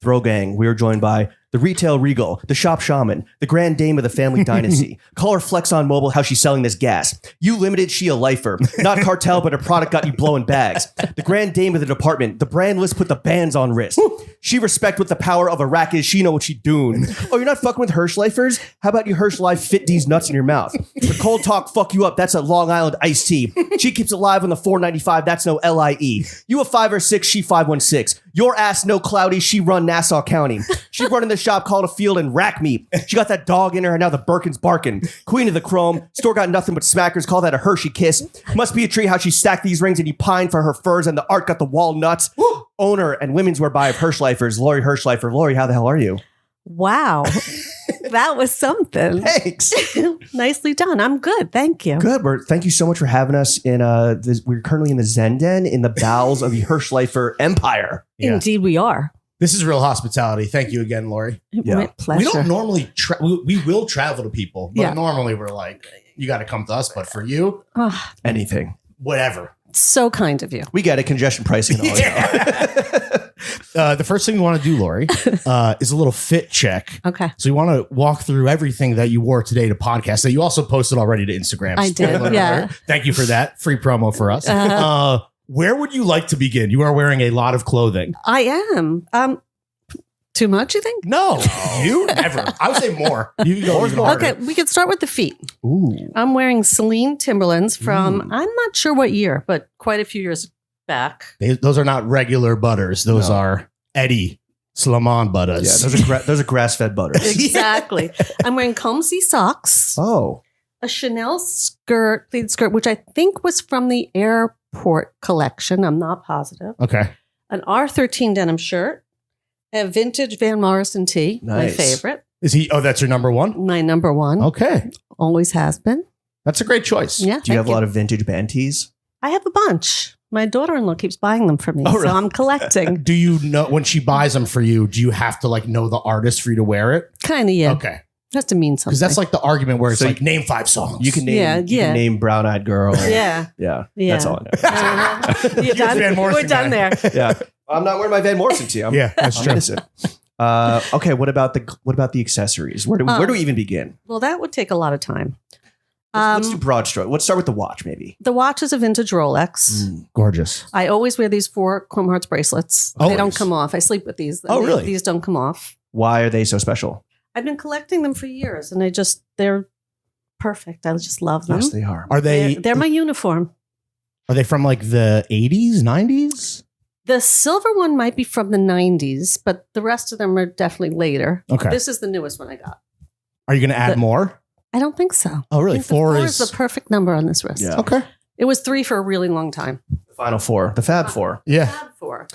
Throw Gang, we are joined by the Retail Regal, the Shop Shaman, the Grand Dame of the Family Dynasty. Call her Flex on Mobile how she's selling this gas. You Limited, she a lifer. Not cartel, but her product got you blowing bags. The Grand Dame of the department, the brand list put the bands on wrist. She respect with the power of a rack is, she know what she doing. Oh, you're not fucking with Hersch Lifers? How about you Hersch Life fit these nuts in your mouth? The cold talk fuck you up, that's a Long Island iced tea. She keeps it live on the 495, that's no LIE. You a 5 or 6, she 516. Your ass no cloudy, she run Nassau County. She running the shop called a field and rack meat. She got that dog in her and now the Birkin's barking. Queen of the chrome, store got nothing but smackers, call that a Hershey kiss. Must be a tree how she stacked these rings and you pine for her furs and the art got the walnuts. Owner and women's wear buy of Hersch Lifers, Lori Hirshleifer. Lori, how the hell are you? Wow. That was something. Thanks. Nicely done. I'm good. Thank you. Good. Thank you so much for having us in we're currently in the Zen Den in the bowels of the Hirshleifer empire. Yeah. Indeed, we are. This is real hospitality. Thank you again, Lori. Yeah. My pleasure. We don't normally we will travel to people, but Yeah. normally we're like, you got to come to us. But for you, Oh, Anything. whatever. so kind of you. We get it. Congestion pricing and all that. The first thing we want to do, Lori, is a little fit check. Okay. So we want to walk through everything that you wore today to podcast that you also posted already to Instagram. I did, Spoiler yeah. alert. Thank you for that. Free promo for us. Where would you like to begin? You are wearing a lot of clothing. I am. Too much, you think? No, you never. I would say more. You can go even harder. Okay, we can start with the feet. Ooh. I'm wearing Celine Timberlands from, I'm not sure what year, but quite a few years back. Those are not regular butters. Those are Eddie Slamon butters. Yeah, those are grass-fed butters. Exactly. I'm wearing Comsey socks, Oh. a Chanel skirt, pleated skirt, which I think was from the airport collection. I'm not positive. Okay. An R13 denim shirt, a vintage Van Morrison tee, my Nice. favorite, Is he? Oh, that's your number one? my number one, Okay. always has been. That's a great choice. Yeah. Do you have a lot of vintage band tees? I have a bunch. My daughter-in-law keeps buying them for me, Oh, really? so I'm collecting. Do you know when she buys them for you, do you have to like know the artist for you to wear it? Kind of, yeah. Okay. Has to mean something. Because that's like the argument where it's So like name 5 songs. You can name Yeah, you yeah. can name Brown Eyed Girl. Yeah. Yeah. Yeah. That's all I know. Uh-huh. You're done. Van Morrison We're done guy. there. Yeah. I'm not wearing my Van Morrison tee. Yeah, that's I'm true. innocent. Okay, what about the accessories? Where do we even begin? Well, that would take a lot of time. Let's do broad stroke. Let's start with the watch, maybe. The watch is a vintage Rolex. Gorgeous. I always wear these 4 Chrome Hearts bracelets. They Always. don't come off. I sleep with these. Oh, really? These don't come off. Why are they so special? I've been collecting them for years, and they're perfect. I just love them. Yes, they are. Are They're my uniform. Are they from like the 80s, 90s? The silver one might be from the 90s, but the rest of them are definitely later. Okay. This is the newest one I got. Are you going to add The- more? I don't think so. Oh, really? I think the 4 is the perfect number on this wrist. Yeah. Okay. It was 3 for a really long time. The final 4, the Fab 4. Yeah. Fab 4.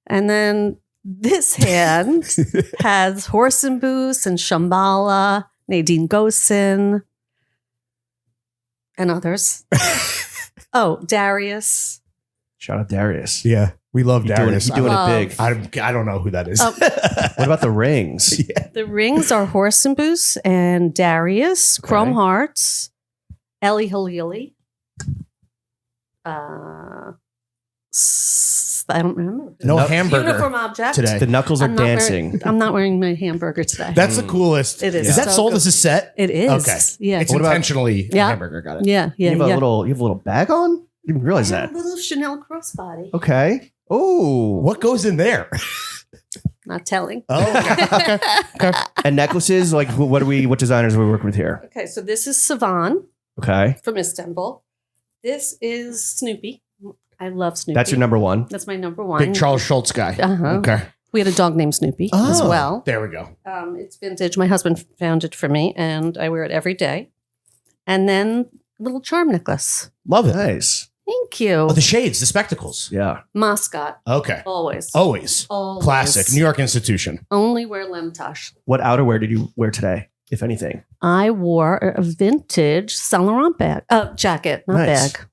And then this hand has Horse and Boost and Shambhala, Nadine Gosin, and others. Oh, Darius. Shout out Darius. Yeah. We love You're Darius. doing it Love. big. I don't know who that is. Oh. What about the rings? The rings are Horse and Boost and Darius, Okay. Chrome Hearts, Ellie Halili. I don't remember. No No- hamburger Uniform object. today. The knuckles are I'm not dancing. I'm not wearing my hamburger today. That's the coolest. It is Is that so sold good. as a set? It is. Okay. Yeah. It's What about- intentionally a Yeah. hamburger. Got it. Yeah. Yeah. you have yeah. a little bag on? You didn't realize I have that. a little Chanel crossbody. Okay. Oh. What goes in there? Not telling. Oh, okay. And necklaces? Like what designers are we working with here? Okay, so this is Savan Okay. from Istanbul. This is Snoopy. I love Snoopy. That's your number 1. That's my number 1. Big Charles Schultz guy. Uh-huh. Okay. We had a dog named Snoopy as Oh, well. There we go. It's vintage. My husband found it for me, and I wear it every day. And then little charm necklace. Love it. Nice. Thank you. Oh, the shades, the spectacles. Yeah. Mascot. Okay. Always. Always. Always. Classic. New York institution. Only wear Lemtosh. What outerwear did you wear today, if anything? I wore a vintage Saint Laurent bag. Jacket, not Nice. bag.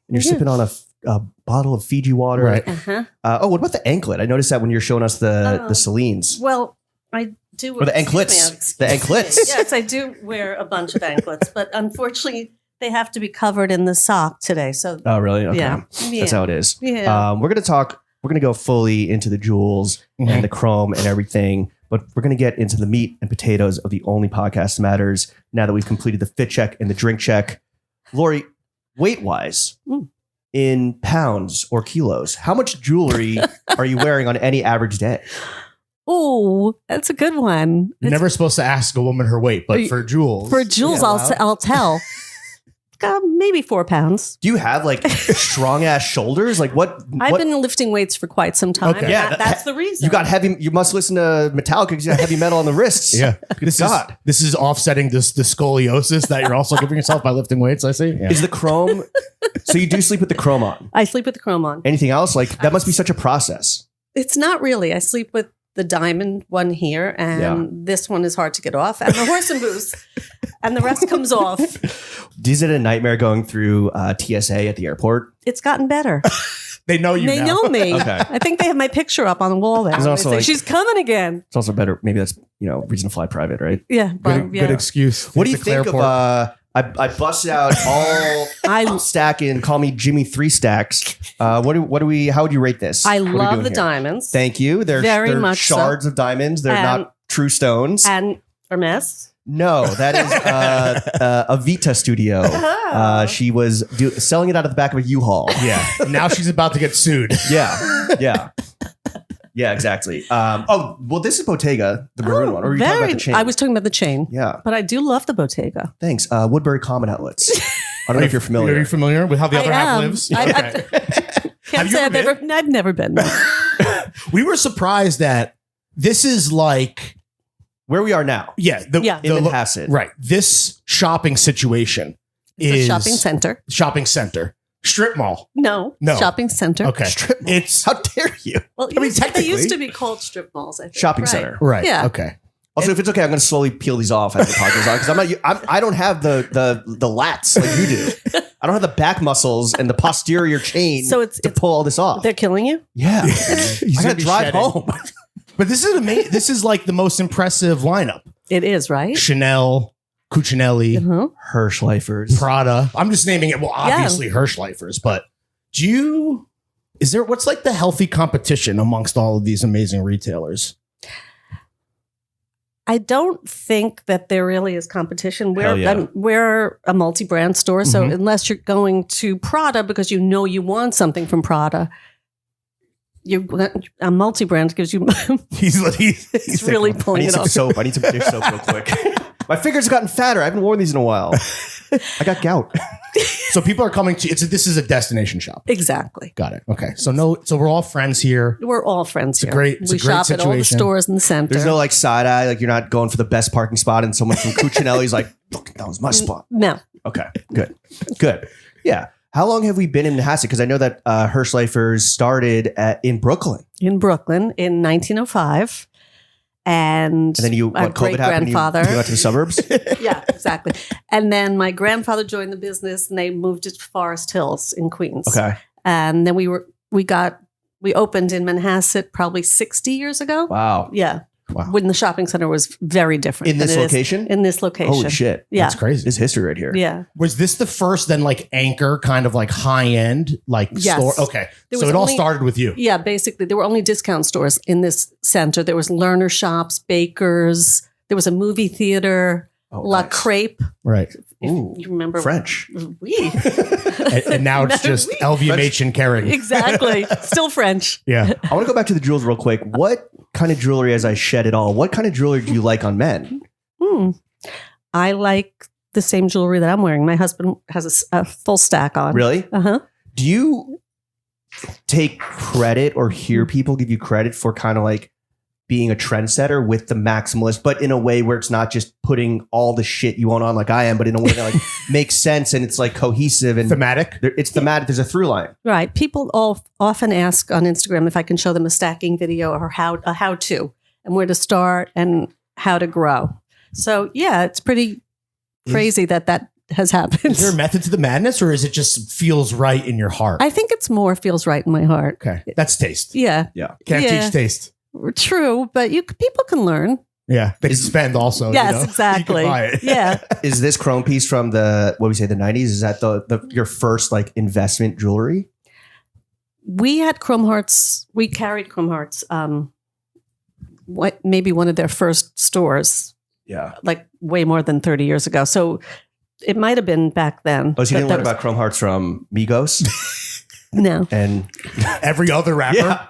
And you're Yeah. sipping on a bottle of Fiji water. Right. Uh-huh. What about the anklet? I noticed that when you're showing us the Celines. Well, I do. Or the anklets. Excuse The me. anklets. Yes, I do wear a bunch of anklets, but unfortunately, they have to be covered in the sock today. So Oh, really? Okay. yeah, That's how it is. Yeah. We're gonna talk we're going to go fully into the jewels and the chrome and everything. But we're going to get into the meat and potatoes of the only podcast that matters now that we've completed the fit check and the drink check. Lori, weight-wise, in pounds or kilos, how much jewelry are you wearing on any average day? Oh, that's a good one. You're never supposed to ask a woman her weight, but for jewels. For jewels, I'll tell. Maybe 4 pounds. Do you have like strong ass shoulders? Like what? I've been lifting weights for quite some time. Okay. Yeah, That's the reason. You got heavy. You must listen to Metallica because you got heavy metal on the wrists. Yeah. God. This is offsetting the scoliosis that you're also giving yourself by lifting weights, I see. Yeah. Is the chrome? So you do sleep with the chrome on? I sleep with the chrome on. Anything else? Like that must be such a process. It's not really. I sleep with the diamond one here, and this one is hard to get off, and the horse and booze, and the rest comes off. Is it a nightmare going through TSA at the airport? It's gotten better. They know you They now. know me. Okay. I think they have my picture up on the wall there. There's They also say, like- she's coming again. It's also better. Maybe that's reason to fly private, right? Yeah. Good excuse. What do you think of? I busted out all stack in. Call me Jimmy 3 stacks. What do we? How would you rate this? I What are we love doing the here? diamonds. Thank you. They're much so. shards of diamonds. They're not true stones. And Hermes. No, that is a Vita Studio. She was selling it out of the back of a U-Haul. Yeah. Now she's about to get sued. Yeah, exactly. Well, this is Bottega, the maroon one. Or were you talking about the chain? I was talking about the chain. Yeah. But I do love the Bottega. Thanks. Woodbury Common Outlets. I don't know if you're familiar. Are you familiar with how the other half lives? Can't say I've never been. We were surprised that this is like Where we are now. Yeah. In Manhasset. Right. This shopping situation It's is a shopping center. Shopping center. Strip mall. No. Shopping center. Okay. Strip mall. It's How dare you? Well, I mean, they technically- used to be called strip malls. I think. Shopping Right. center. right. Yeah. Okay. Also, if it's okay, I'm going to slowly peel these off as the podcast on because I don't have the lats like you do. I don't have the back muscles and the posterior chain So to pull all this off. They're killing you? Yeah. He's I got gonna to be drive shedding. home. But this is amazing. This is like the most impressive lineup. It is, right? Chanel, Cucinelli, Uh-huh. Hersch Lifers. Prada. I'm just naming it. Well, obviously Hersch Lifers, but what's like the healthy competition amongst all of these amazing retailers? I don't think that there really is competition. Hell yeah. We're a multi-brand store, so unless you're going to Prada because you know you want something from Prada, a multi-brand gives you. He's It's really I pulling need it some off. soap. I need some dish soap real quick. My fingers have gotten fatter. I haven't worn these in a while. I got gout. So people are coming to this is a destination shop. Exactly. Got it. Okay. So we're all friends here. We're all friends here. It's we a great shop at all the situation. stores in the center. There's no like side eye. Like you're not going for the best parking spot and someone from Cucinelli's like, "Look, that was my spot." No. Okay. Good. Yeah. How long have we been in Manhasset? Because I know that Hersch Lifers started in Brooklyn. In Brooklyn in 1905. And then my COVID happened, you went to the suburbs? Yeah, exactly. And then my grandfather joined the business and they moved to Forest Hills in Queens. Okay. And then we opened in Manhasset probably 60 years ago. Wow. Yeah. Wow. When the shopping center was very different. In this than it is location? In this location. Holy shit. Yeah. That's crazy. This is history right here. Yeah. Was this the first then like anchor kind of like high end like Yes. store? Okay. There So was it all only- started with you. Yeah, basically, there were only discount stores in this center. There was learner shops, bakers. There was a movie theater, Oh, La nice. Crepe. Right. If Ooh, you remember French. Oui. And now it's No, just we- LVMH and Kering. Exactly. Still French. Yeah. I want to go back to the jewels real quick. What kind of jewelry, as I shed it all, what kind of jewelry do you like on men? I like the same jewelry that I'm wearing. My husband has a full stack on. Really? Uh-huh. Do you take credit or hear people give you credit for kind of like being a trendsetter with the maximalist, but in a way where it's not just putting all the shit you want on like I am, but in a way that like makes sense and it's like cohesive and Thematic. it's thematic. There's a through line. Right. People often ask on Instagram if I can show them a stacking video or a how to and where to start and how to grow. So yeah, it's pretty crazy that has happened. Is there a method to the madness or is it just feels right in your heart? I think it's more feels right in my heart. Okay. That's taste. Yeah. Can't Yeah. teach taste. True, but people can learn. Yeah. They can spend also. Yes, you know? exactly. You can buy it. Yeah. Is this chrome piece from the 90s? Is that your first like investment jewelry? We had Chrome Hearts. We carried Chrome Hearts. Maybe one of their first stores, Yeah. like way more than 30 years ago. So it might have been back then. Oh, so you didn't learn about Chrome Hearts from Migos? No. And Every other rapper. yeah.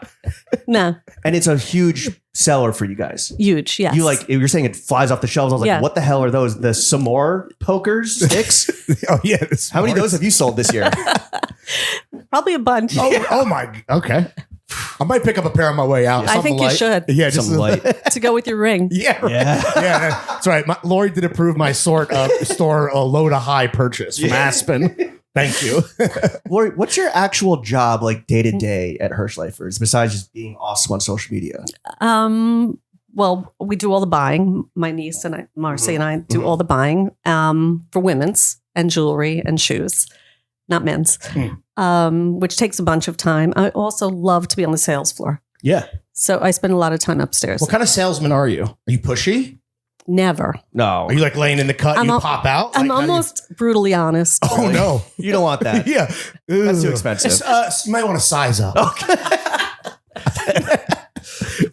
No. And it's a huge seller for you guys. Huge, yes. You're saying it flies off the shelves. I was like, Yeah. what the hell are those? The Samore pokers sticks? Oh yeah. How many of those have you sold this year? Probably a bunch. Oh my. Okay. I might pick up a pair on my way out. I Something think you light. should. Yeah, Some light. To go with your ring. Yeah, right. Yeah. Yeah, that's right. Lori did approve my store a low to high purchase from Aspen. Thank you. Lori, what's your actual job like day to day at Hirshleifers besides just being awesome on social media? Well, we do all the buying. My niece and Marcy and I do all the buying for women's and jewelry and shoes, not men's, which takes a bunch of time. I also love to be on the sales floor. Yeah. So I spend a lot of time upstairs. What kind of salesman are you? Are you pushy? Never. No. Are you like laying in the cut and you pop out? I'm Like, how do you- almost brutally honest. Oh no. You don't want that. Yeah. That's too Ugh. expensive. You might want to size up.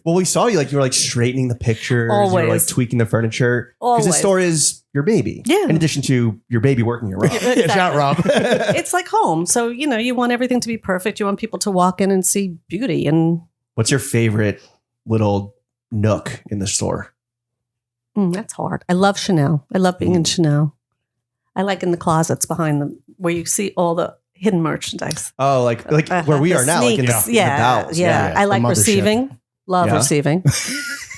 Well, we saw you you were straightening the pictures. You were Always. tweaking the furniture. Because Always. this store is your baby. Yeah. In addition to your baby working your Rob. Yeah, shout Rob. It's like home. So, you want everything to be perfect. You want people to walk in and see beauty. And What's your favorite little nook in the store? that's hard. I love Chanel. I love being in Chanel. I like in the closets behind them where you see all the hidden merchandise. Oh, like where we The are now, like in sneaks. the bowels. Yeah. Yeah, I like the mothership. receiving. Love Yeah. receiving.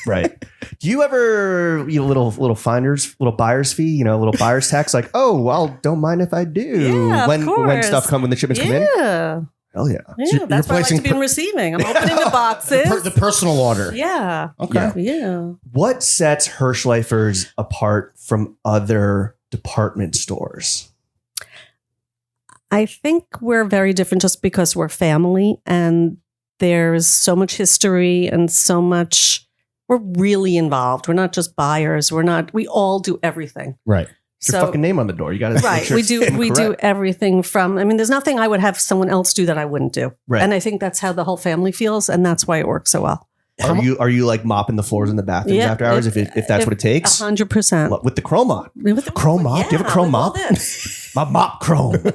Right. Do you ever little buyer's fee, little buyer's tax? Like, oh, well, don't mind if I do. Yeah, of when course. stuff when the shipments come in. Yeah. Hell yeah. Yeah, you're that's why I like placing to be in receiving. I'm opening the boxes. The personal order. Yeah. Okay. Yeah. What sets Hirshleifers apart from other department stores? I think we're very different just because we're family and there's so much history and so much, we're really involved. We're not just buyers. We all do everything. Right. It's your fucking name on the door. You got to Right. We do everything from, there's nothing I would have someone else do that I wouldn't do. Right. And I think that's how the whole family feels. And that's why it works so well. Are you like mopping the floors in the bathrooms Yeah, after hours if that's what it takes? 100%. With the chrome mop. With the Chrome mop? Do you have a chrome with all mop? this. My mop chrome. Do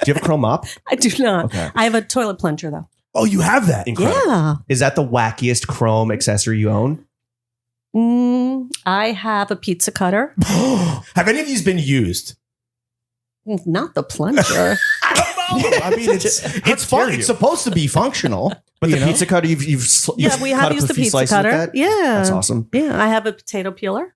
you have a chrome mop? I do not. Okay. I have a toilet plunger though. Oh, you have that. Incredible. Yeah. Is that the wackiest chrome accessory you own? I have a pizza cutter. Have any of these been used? Not the plunger. I mean, it's fun. It's supposed to be functional. But you the know? pizza cutter, you've Yeah, we cut have up used a the few pizza slices with cutter. that? Yeah. That's awesome. Yeah, I have a potato peeler.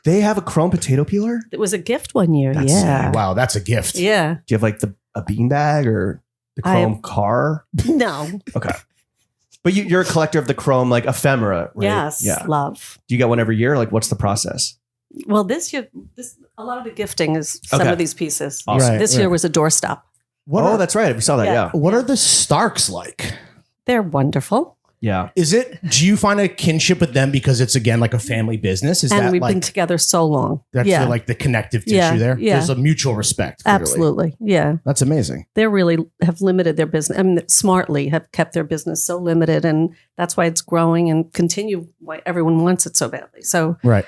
They have a chrome potato peeler? It was a gift one year. That's yeah. Wow, that's a gift. Yeah. Do you have like a beanbag or the chrome car? No. Okay. But you're a collector of the chrome like ephemera, right? Yes. Yeah. Love. Do you get one every year? Like what's the process? Well, this year, a lot of the gifting is some Okay. of these pieces. Awesome. Right, This year was a doorstop. That's right. We saw that. Yeah. What are the Starks like? They're wonderful. Yeah. Do you find a kinship with them because it's again like a family business? Is And that we've been like together so long. that's yeah. like the connective tissue Yeah, there? yeah. There's a mutual respect. Clearly. Absolutely. Yeah. That's amazing. They really have limited their business. Smartly have kept their business so limited. And that's why it's growing and continue why everyone wants it so badly. So, Right.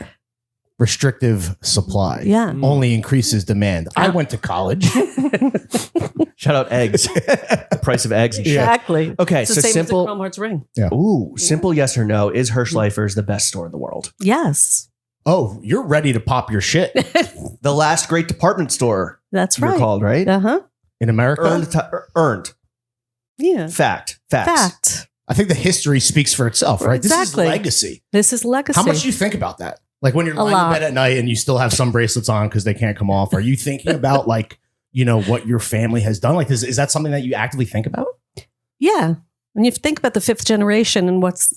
Restrictive supply. yeah. Only increases demand. I went to college. Shout out eggs. The price of eggs and shit. Exactly. Okay, It's the so same simple. as the Chrome Hearts ring. Ooh, simple yes or no. Is Hirshleifers the best store in the world? Yes. Oh, you're ready to pop your shit The last great department store, That's you're right. called, right? Uh-huh. in America. Earned. Yeah. Facts. Fact. I think the history speaks for itself, right? Exactly. This is legacy. This is legacy. How much do you think about that? Like when you're A lying lot. in bed at night and you still have some bracelets on because they can't come off, are you thinking about like, what your family has done? Like, is that something that you actively think about? Yeah. And you think about the fifth generation and what's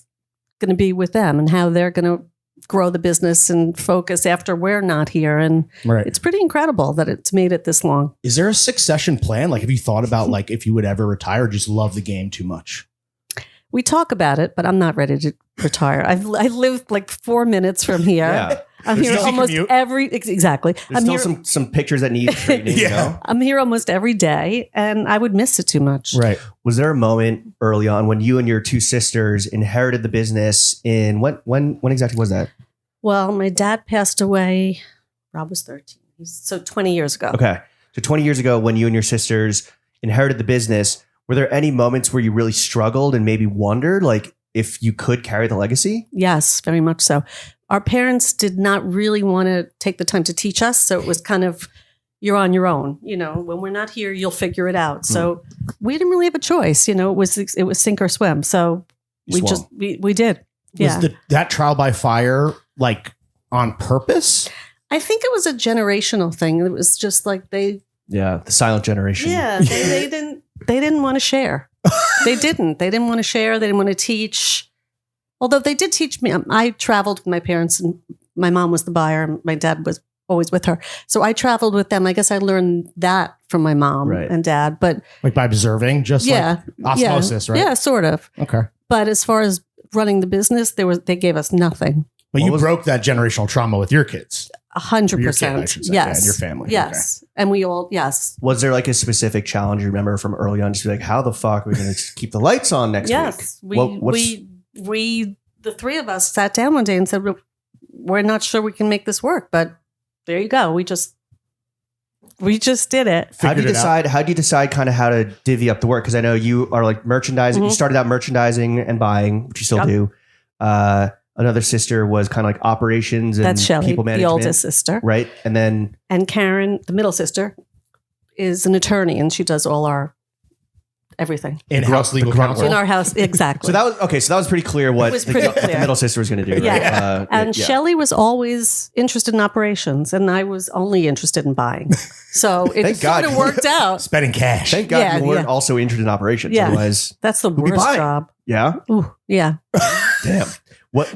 going to be with them and how they're going to grow the business and focus after we're not here. And Right. it's pretty incredible that it's made it this long. Is there a succession plan? Like, have you thought about like if you would ever retire or just love the game too much? We talk about it, but I'm not ready to retire. I lived like 4 minutes from here. Yeah. I'm here still almost commute. exactly. There's I'm still here. some pictures that need straightening. You know? I'm here almost every day, and I would miss it too much. Right. Was there a moment early on when you and your two sisters inherited the business in when exactly was that? Well, my dad passed away. Rob was 13. So 20 years ago. Okay. So 20 years ago, when you and your sisters inherited the business, were there any moments where you really struggled and maybe wondered like if you could carry the legacy? Yes, very much so. Our parents did not really want to take the time to teach us. So it was kind of, you're on your own. You know, when we're not here, you'll figure it out. So we didn't really have a choice. You know, it was sink or swim. So You swung. we did. Yeah. Was that trial by fire like on purpose? I think it was a generational thing. It was just like the silent generation. Yeah, they didn't want to share. They didn't want to share. They didn't want to teach. Although they did teach me. I traveled with my parents, and my mom was the buyer, and my dad was always with her. So I traveled with them. I guess I learned that from my mom and dad. But Like by observing, just like osmosis, right? Yeah, sort of. Okay. But as far as running the business, they gave us nothing. But you broke that generational trauma with your kids. 100%. Yes. And your family. Yes. And we all, yes. Was there like a specific challenge you remember from early on? Just be like, how the fuck are we going to keep the lights on next Yes. week? We, the three of us sat down one day and said, we're not sure we can make this work, but there you go. We just did it. How do you decide kind of how to divvy up the work? Because I know you are like merchandising. Mm-hmm. You started out merchandising and buying, which you still do. Another sister was kind of like operations and That's Shelley, people management. the oldest sister. Right. And then And Karen, the middle sister, is an attorney, and she does all our everything. In-house legal counsel. In our house, exactly. So that was okay. So that was pretty clear what was pretty the clear. middle sister was going to do. Right? Yeah. And Shelley was always interested in operations, and I was only interested in buying. So it Thank sort God. of worked out. Spending cash. Thank God Yeah, you weren't yeah. also interested in operations. Yeah. Otherwise, That's the Who'd be worst buying? job. yeah. Ooh, yeah. Damn.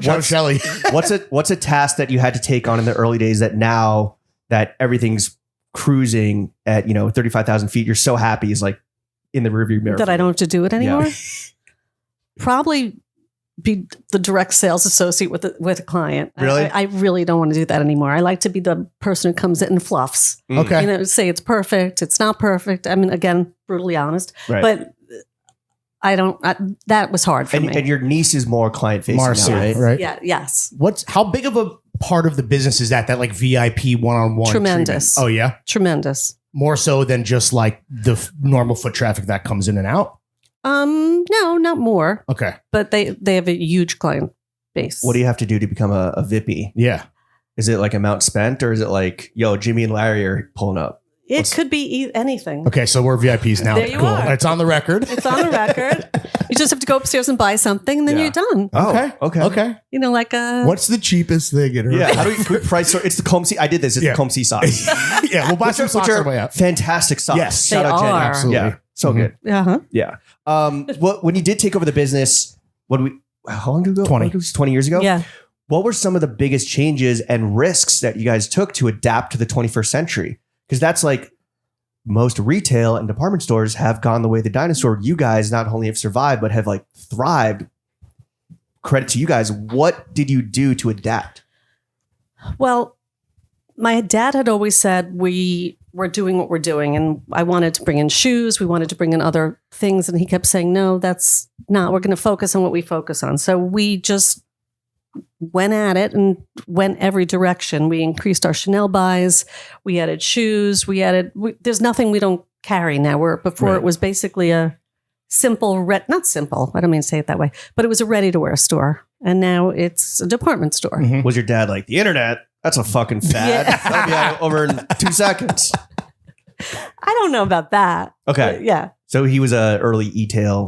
Shout Shelley. What's a task that you had to take on in the early days that now that everything's cruising at 35,000 feet, you're so happy is like in the rearview mirror That I don't have to do it anymore. Yeah. Probably be the direct sales associate with a client. Really? I really don't want to do that anymore. I like to be the person who comes in and fluffs. Okay. You know, say it's perfect, it's not perfect. I mean, again, brutally honest. Right. But I don't. That was hard for me. And your niece is more client facing, Marcy, now, right? right? Yeah. Yes. How big of a part of the business is that like VIP one-on-one Tremendous. treatment? Oh yeah. Tremendous. More so than just like the normal foot traffic that comes in and out. No, not more. Okay. But they have a huge client base. What do you have to do to become a VIPy? Yeah. Is it like amount spent, or is it like, yo, Jimmy and Larry are pulling up? It could be anything. Okay. So we're VIPs now. There you Cool. are. It's on the record. It's on the record. You just have to go upstairs and buy something, and then Yeah. you're done. Oh, okay. Okay. You know, like a What's the cheapest thing in her? Yeah. How do we quick price? It's the Comb C. I did this. It's Yeah. the Comb C socks. Yeah. We'll buy some socks on the way out. fantastic socks. Yes. Shout They out Jenny. are. Absolutely. Yeah. So Mhm. good. uh-huh. Yeah. When you did take over the business, how long ago? 20. 20 years ago? Yeah. What were some of the biggest changes and risks that you guys took to adapt to the 21st century? Because that's like most retail and department stores have gone the way of the dinosaur. You guys not only have survived, but have like thrived. Credit to you guys. What did you do to adapt? Well, my dad had always said we were doing what we're doing, and I wanted to bring in shoes. We wanted to bring in other things, and he kept saying, "No, that's not. We're going to focus on what we focus on." So we just went at it and went every direction. We increased our Chanel buys. We added shoes. There's nothing we don't carry now. Where before Right. it was basically a simple, not simple. I don't mean to say it that way, but it was a ready-to-wear store, and now it's a department store. Mhm. Was your dad like, the internet? That's a fucking fad. Yeah. That'll be out over in 2 seconds. I don't know about that. Okay. But yeah. So he was a early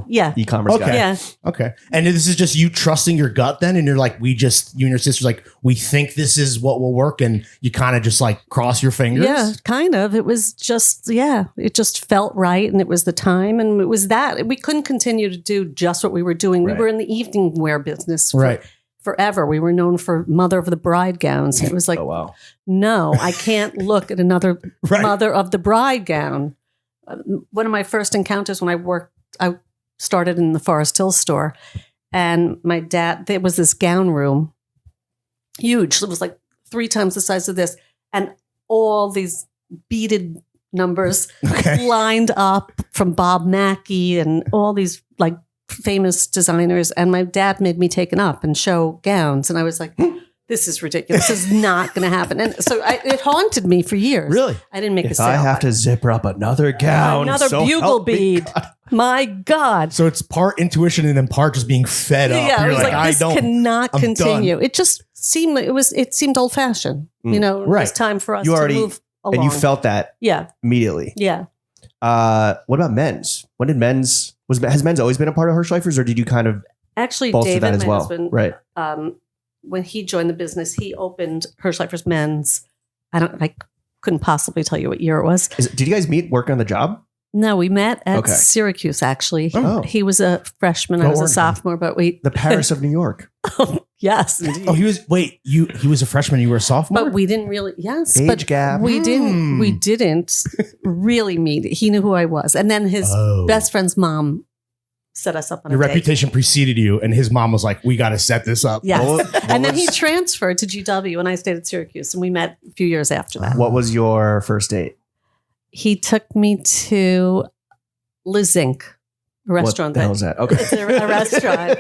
Yeah. e-commerce Okay. guy. Yeah. Okay. And this is just you trusting your gut then? And you're like, you and your sister's like, we think this is what will work. And you kind of just like cross your fingers. Yeah, kind of. It was just, it just felt right. And it was the time. And it was that. We couldn't continue to do just what we were doing. Right. We were in the evening wear business Right. forever. We were known for mother of the bride gowns. And it was like, Oh, wow. no, I can't look at another Right. mother of the bride gown. One of my first encounters when I started in the Forest Hills store, and my dad, there was this gown room, huge. It was like 3 times the size of this, and all these beaded numbers lined up from Bob Mackie and all these like famous designers. And my dad made me take it up and show gowns. And I was like, this is ridiculous. This is not going to happen. And so it haunted me for years. Really? I didn't make a If sale. I have to zipper up another gown, Another so bugle help me bead. God. My God. So it's part intuition and then part just being fed up. Yeah, I You're was like, this cannot I'm continue. done. It just seemed it seemed old fashioned. You know, it Right. was time for us You to already- move along. And you felt that yeah, immediately. yeah. What about men's? When did has men's always been a part of Hirshleifers, or did you kind of Actually, bolster David, that as my well? husband, Right. When he joined the business, he opened Hirshleifer's Men's. I couldn't possibly tell you what year it was. Did you guys meet working on the job? No, we met at Okay. Syracuse. Actually, Oh. he was a freshman. I Go was a Oregon. sophomore, but we The Paris of New York. yes, indeed. Oh, he was a freshman. You were a sophomore. But we didn't really, yes, Age but gap. we didn't really meet. He knew who I was, and then his Oh. best friend's mom set us up on Your a date. reputation preceded you, and his mom was like, "We got to set this up." Yes, What and then he was- transferred to GW, and I stayed at Syracuse, and we met a few years after that. What was your first date? He took me to Le Zinc, a restaurant. What the hell is that? Okay. It's a restaurant.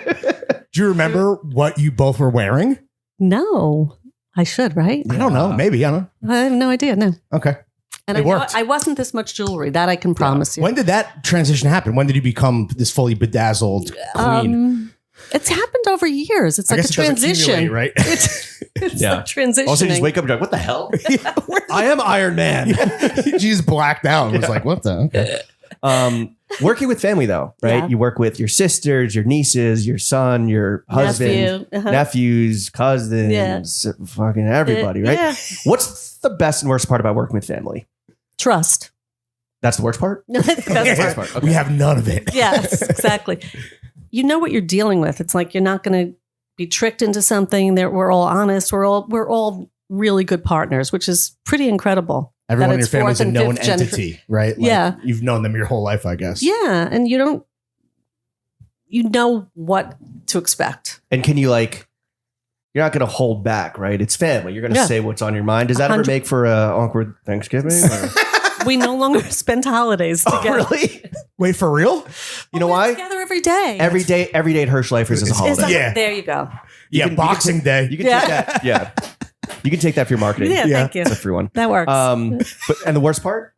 Do you remember what you both were wearing? No, I should, right? I don't know. Maybe I don't. I have no idea. No, Okay. and It I know worked. I wasn't this much jewelry. That I can promise you. When did that transition happen? When did you become this fully bedazzled queen? It's happened over years. It's I like a guess it doesn't transition, accumulate, right? It's Yeah. like transitioning. Also, just wake up and you're like, what the hell? I am Iron Man. She just blacked out. It was like, what the? Okay. Working with family, though, right? Yeah. You work with your sisters, your nieces, your son, your husband, Nephew. Uh-huh. nephews, cousins, fucking everybody, right? Yeah. What's the best and worst part about working with family? Trust. That's the worst part? No, that's the best Worst part. part. Okay. We have none of it. Yes, exactly. You know what you're dealing with. It's like you're not going to be tricked into something. We're all honest. We're all really good partners, which is pretty incredible. Everyone That in your it's family's fourth a and known fifth gen- entity, right? Like, Yeah. You've known them your whole life, I guess. Yeah, and you know what to expect. And can you you're not going to hold back, right? It's family. You're going to Yeah. say what's on your mind. Does that ever 100 make for a awkward Thanksgiving? Or- We no longer spend holidays together. really? Wait, for real? You know We're why? Together every day. Every day at Hersch Lifers is a Is holiday. that- Yeah. There you go. Yeah, can- you Boxing Day. You can Yeah. take that. Yeah. You can take that for your marketing. Yeah, Yeah. thank you. That's a free one. That works. And the worst part?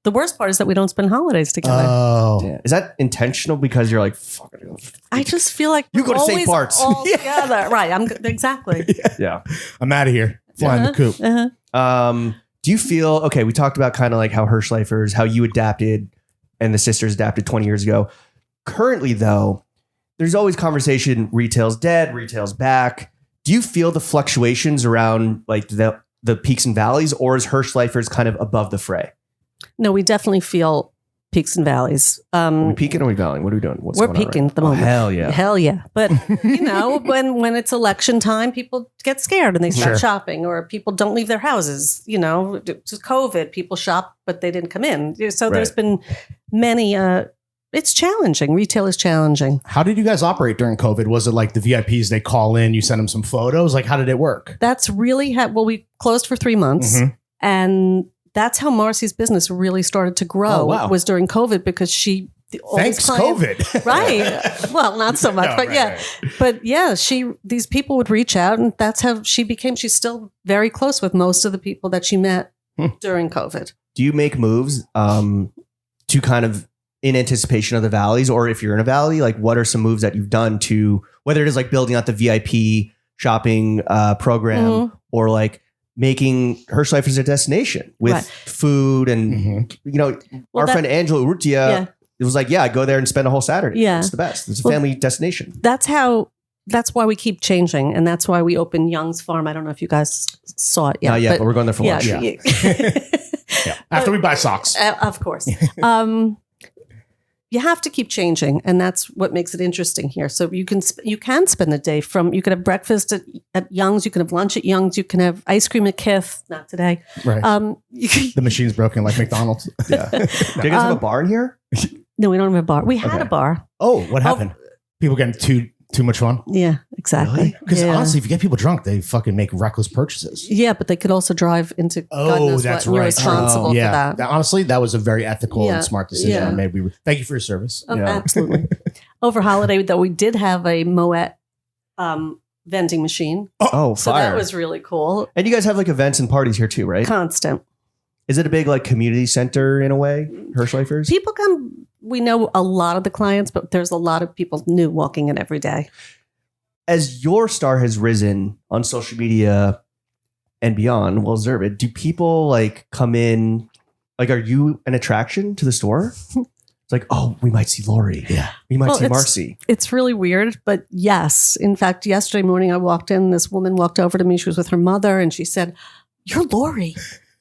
The worst part is that we don't spend holidays together. Oh. Yeah. Is that intentional because you're like, fuck it. I just feel like You we're go to St. always Bart's. all together. Right. Exactly. Yeah. I'm out of here. Flying the coop. Uh-huh. Do you feel, okay, we talked about kind of like how Hirshleifers, how you adapted and the sisters adapted 20 years ago. Currently, though, there's always conversation, retail's dead, retail's back. Do you feel the fluctuations around like the peaks and valleys, or is Hirshleifers kind of above the fray? No, we definitely feel peaks and valleys. Are we peaking or are we valleying? What are we doing? What's We're going on peaking right at the now? moment. Oh, hell yeah. Hell yeah. But, when it's election time, people get scared and they start Sure. shopping, or people don't leave their houses. It's COVID, people shop, but they didn't come in. So there's Right. been many, it's challenging. Retail is challenging. How did you guys operate during COVID? Was it like the VIPs, they call in, you send them some photos? Like, how did it work? That's really, we closed for 3 months. Mhm. And that's how Marcy's business really started to grow. Oh, wow. Was during COVID, because all these Thanks, clients- COVID. Right. Well, not so much, No, but right, yeah. right. But yeah, these people would reach out, and that's how she's still very close with most of the people that she met during COVID. Do you make moves to kind of in anticipation of the valleys, or if you're in a valley, like what are some moves that you've done to, whether it is like building out the VIP shopping program Mhm. or like making Hirshleifers a destination with Right. food and, Mhm. our friend Angela Urrutia, Yeah. it was like, yeah, I go there and spend a whole Saturday. Yeah. It's the best. It's a Well, family destination. That's why we keep changing, and that's why we opened Young's Farm. I don't know if you guys saw it yet. Not yet, but we're going there for lunch. Yeah. Yeah. After we buy socks. Of course. You have to keep changing, and that's what makes it interesting here. So you can spend the day you can have breakfast at Young's, you can have lunch at Young's, you can have ice cream at Kith. Not today. Right. The machine's broken like McDonald's. Yeah. Do you guys have a bar in here? No, we don't have a bar. We had Okay. a bar. Oh, what happened? People getting too Too much fun. Yeah, exactly. Really? Because Yeah. honestly, if you get people drunk, they fucking make reckless purchases. Yeah, but they could also drive into God knows that's what, and you're right. responsible for that. Honestly, that was a very ethical Yeah. and smart decision Yeah. I made. Thank you for your service. Oh, Yeah. absolutely. Over holiday, though, we did have a Moet vending machine. Oh, So fire. that was really cool. And you guys have like events and parties here too, right? Constant. Is it a big like community center in a way, Hirshleifers? People come, we know a lot of the clients, but there's a lot of people new walking in every day. As your star has risen on social media and beyond, well deserved, do people like come in? Like, are you an attraction to the store? It's like, oh, we might see Lori. Yeah. We might Well, see it's- Marcy. It's really weird, but yes. In fact, yesterday morning I walked in, this woman walked over to me. She was with her mother and she said, "You're Lori."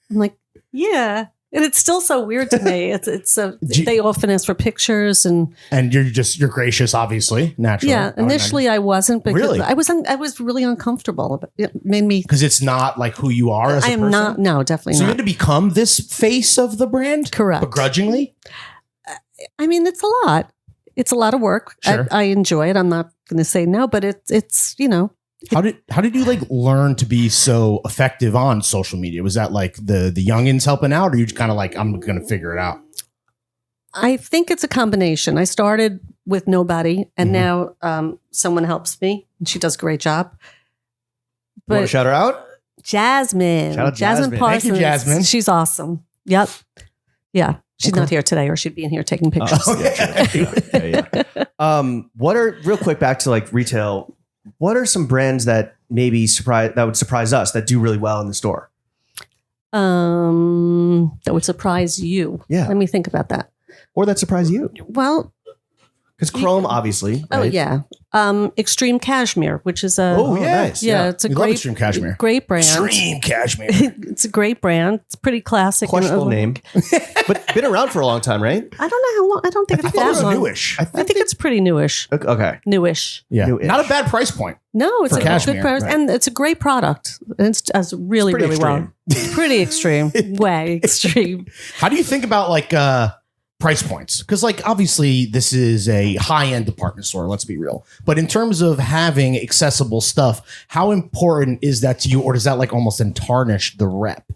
I'm like, yeah. And it's still so weird to me. They often ask for pictures and you're gracious, obviously, naturally. yeah. Initially I wasn't because Really? I was really uncomfortable. It made me, because it's not like who you are as a I am person. not, no, definitely So you not. had to become this face of the brand, Correct. begrudgingly. I mean, it's a lot. It's a lot of work. Sure. I enjoy it. I'm not going to say no, but it's How did you like learn to be so effective on social media? Was that like the youngins helping out, or you just kind of like, I'm going to figure it out? I think it's a combination. I started with nobody, and Mhm. now someone helps me, and she does a great job. You want to But shout her out? Jasmine, Shout out Jasmine. Parsons, Thank you, Jasmine. she's awesome. Yep, yeah, she's Okay. not here today, or she'd be in here taking pictures. Yeah, true. Yeah. What are real quick back to like retail? What are some brands that maybe would surprise us that do really well in the store? That would surprise you. Yeah. Let me think about that. Or that surprise you? Well, Because Chrome, obviously. oh right? yeah, Extreme Cashmere, which is a Oh, yeah. nice. yeah, it's a We love great Extreme Cashmere. great brand. Extreme cashmere. It's a great brand. It's pretty classic. Questionable name, but been around for a long time, right? I don't know how long. I don't think I it's thought it was that long. newish. I think it's pretty newish. Okay. Newish. Yeah, Newish. not a bad price point. No, it's For a cashmere, good price, right. and it's a great product. And it does really, It's pretty really well. It's pretty extreme. Way extreme. How do you think about like price points? Because like obviously this is a high end department store. Let's be real. But in terms of having accessible stuff, how important is that to you, or does that like almost then tarnish the rep?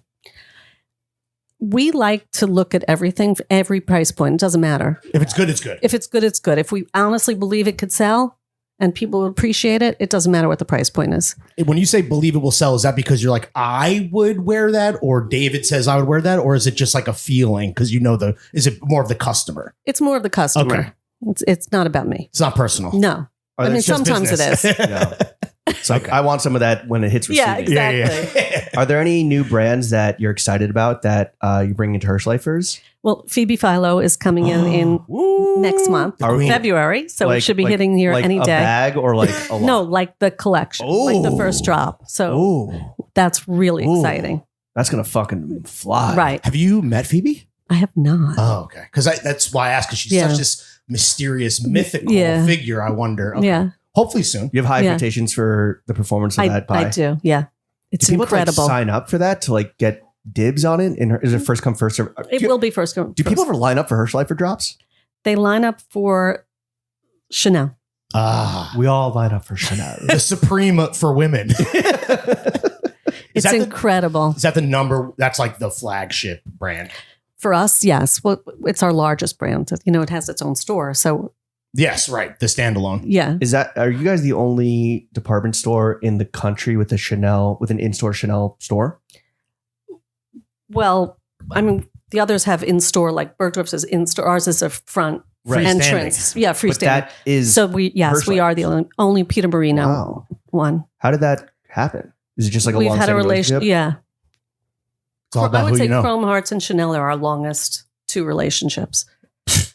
We like to look at everything, every price point. It doesn't matter. If it's good, it's good. If it's good, it's good. If we honestly believe it could sell and people will appreciate it, it doesn't matter what the price point is. When you say believe it will sell, is that because you're like, I would wear that, or David says I would wear that, or is it just like a feeling because you know is it more of the customer? It's more of the customer. Okay. It's not about me. It's not personal. No. Are I mean, there, sometimes it is. yeah. It's like, I want some of that when it hits receiving. Yeah, exactly. Yeah. Are there any new brands that you're excited about that you bring into Hirshleifers? Well, Phoebe Philo is coming in Woo. next month, Are we- February. So it Like- should be like- hitting here like any a day. bag or like a lot? No, like the collection, like the first drop. So Oh, that's really Ooh. exciting. that's gonna fucking fly. Right. Have you met Phoebe? I have not. Oh, okay. Because that's why I asked. Because she's Yeah. such this mysterious, mythical Yeah. figure. I wonder. Okay. Yeah, Hopefully soon. You have high Yeah. expectations for the performance of that pie. I do. Yeah. It's Do people incredible. Like, sign up for that to like get dibs on it? Is it first come first serve? It will be first. Do people ever line up for Hirshleifer drops? They line up for Chanel. We all line up for Chanel. The supreme for women. It's that incredible. Is that the number? That's like the flagship brand. For us, yes. Well, it's our largest brand. You know, it has its own store. So, Yes, right. The standalone. yeah. Are you guys the only department store in the country with an in-store Chanel store? Well, I mean, the others have in-store, like Bergdorf's is in-store. Ours is a front Right. entrance. Yeah, But freestanding. that is So we are the only Peter Marino wow. one. How did that happen? Is it just like a We've long had a relationship. Yeah. It's all I about would who say you know. Chrome Hearts and Chanel are our longest two relationships.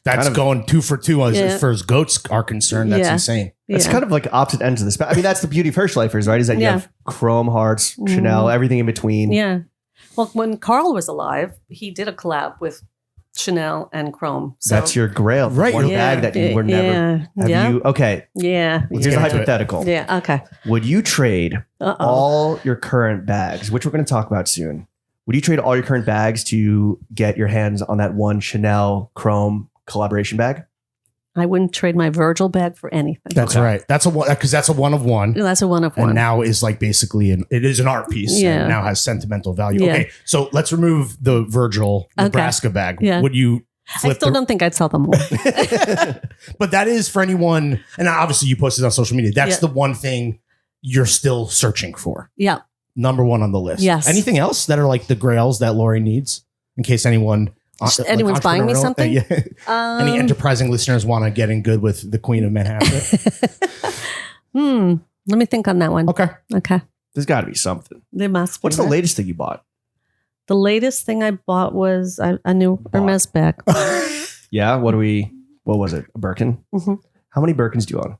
That's kind of- going 2 for 2 as Yeah. far as goats are concerned. That's Yeah. insane. It's Yeah. kind of like opposite ends of the spectrum. I mean, that's the beauty of Hirshleifers, right? Is that you Yeah. have Chrome Hearts, Chanel, Mhm. everything in between. Yeah. Well, when Carl was alive, he did a collab with Chanel and Chrome. So That's your grail. Right. One yeah, bag that you were never. Yeah. Have yeah. you? Okay. Yeah. Let's Here's get a into it. hypothetical. Yeah. Okay. Would you trade Uh-oh. all your current bags, which we're going to talk about soon? Would you trade all your current bags to get your hands on that one Chanel Chrome collaboration bag? I wouldn't trade my Virgil bag for anything. That's right. That's a one because that's a one of one. That's a one of And one. now is like basically it is an art piece. Yeah. And now has sentimental value. Yeah. Okay, so let's remove the Virgil Nebraska bag. Yeah. Would you I flip still don't think I'd sell them all. But that is for anyone, and obviously you posted on social media. That's Yeah. the one thing you're still searching for. Yeah. Number one on the list. Yes. Anything else that are like the grails that Lori needs in case anyone Anyone's buying me entrepreneurial- something? yeah. Any enterprising listeners want to get in good with the Queen of Manhattan? Let me think on that one. Okay. Okay. There's got to be something. There must be. What's the right? latest thing you bought? The latest thing I bought was a new Hermes bag. Yeah. What was it? A Birkin? Mhm. How many Birkins do you own?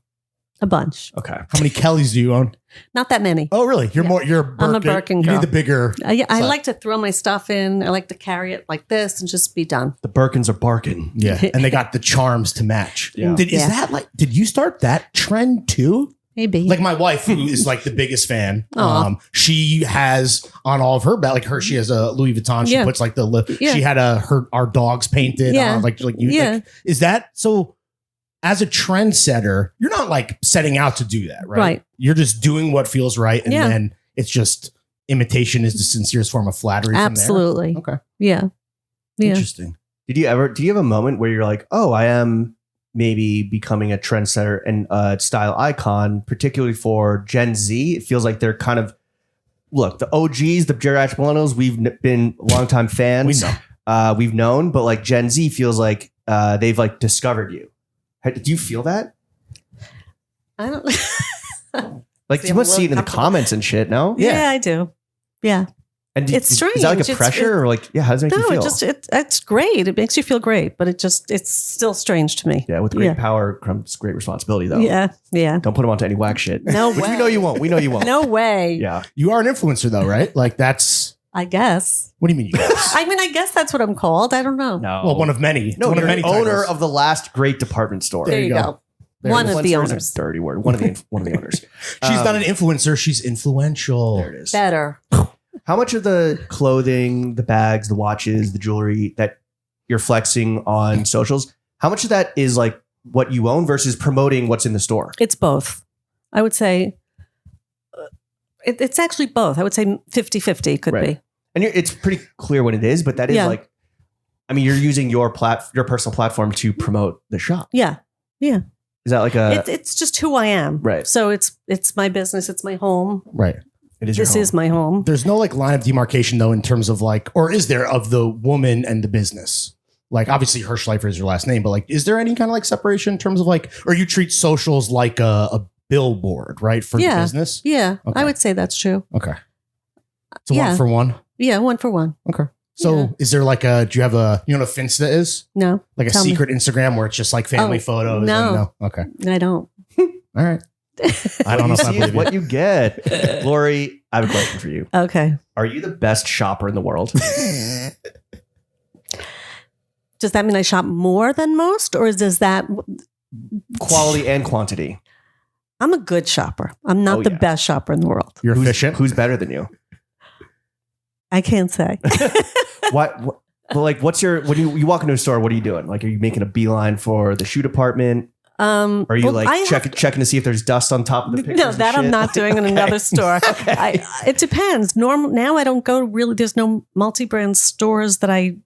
A bunch. Okay. How many Kellys do you own? Not that many. Oh, really? You're you're Birkin. I'm a Birkin You girl. need the bigger. I size. like to throw my stuff in. I like to carry it like this and just be done. The Birkins are barking. Yeah. And they got the charms to match. Yeah. Is Yeah. that like, did you start that trend too? Maybe. Like my wife, who is like the biggest fan, Aw. she has on all of her bag, like she has a Louis Vuitton. She Yeah. puts like Yeah. she had our dogs painted. Yeah. On, like you. Yeah. Like, is that so? As a trendsetter, you're not like setting out to do that, right? Right. You're just doing what feels right, and Yeah. then it's just imitation is the sincerest form of flattery. Absolutely. From there. Okay. Yeah. Yeah. Interesting. Do you have a moment where you're like, oh, I am maybe becoming a trendsetter and a style icon, particularly for Gen Z? It feels like they're kind of, look, the OGs, the geriatric millennials, we've been longtime fans. We know. We've known, but like Gen Z feels like they've like discovered you. Do you feel that? I don't. Like See, you I'm must a see it in little the comments and shit, no? Yeah, I do. Yeah. And It's Is that like a strange. pressure or like, yeah, how does it make No, you feel? it's great. It makes you feel great, but it's still strange to me. Yeah, with great Yeah. power comes great responsibility, though. Yeah. Yeah. Don't put them onto any whack shit. No Which way. we know you won't. We know you won't. No way. Yeah. You are an influencer, though, right? Like that's. I guess. What do you mean? You guys? I guess that's what I'm called. I don't know. No. Well, one of many. No, one you're of many the owner titles. of the last great department store. There you go. One of the Influencer is owners. a dirty word. One of the owners. She's not an influencer. She's influential. There it is. Better. How much of the clothing, the bags, the watches, the jewelry that you're flexing on socials, how much of that is like what you own versus promoting what's in the store? It's both. I would say it's actually both. I would say 50-50 could Right. be. And it's pretty clear what it is, but that is Yeah. like, I mean, you're using your personal platform to promote the shop. Yeah. Is that like a? It's just who I am. Right. So it's my business. It's my home. Right. It is. Your This home. is my home. There's no like line of demarcation though in terms of like, or is there, of the woman and the business? Like obviously Hirshleifer is your last name, but like, is there any kind of like separation in terms of like, or you treat socials like a billboard, right? For the Yeah. business? Yeah. Okay. I would say that's true. Okay. So Yeah. one for one. Yeah. 1 for 1. Okay. So Yeah. is there like do you have you know what a Finsta is? No, Like a Tell me. secret Instagram where it's just like family Oh, photos? no. And Okay. I don't. All right. I don't know What you if I see is believe what you. you get. Lori, I have a question for you. Okay. Are you the best shopper in the world? Does that mean I shop more than most, or does that? Quality and quantity. I'm a good shopper. I'm not Oh, the yeah. best shopper in the world. You're efficient. Who's better than you? I can't say. What well, like, what's your when you walk into a store? What are you doing? Like, are you making a beeline for the shoe department? Are you well, like I have- checking to see if there's dust on top of the pictures? No, and that I'm shit? not doing in Okay. another store. Okay. It depends. Now I don't go really. There's no multi-brand stores that I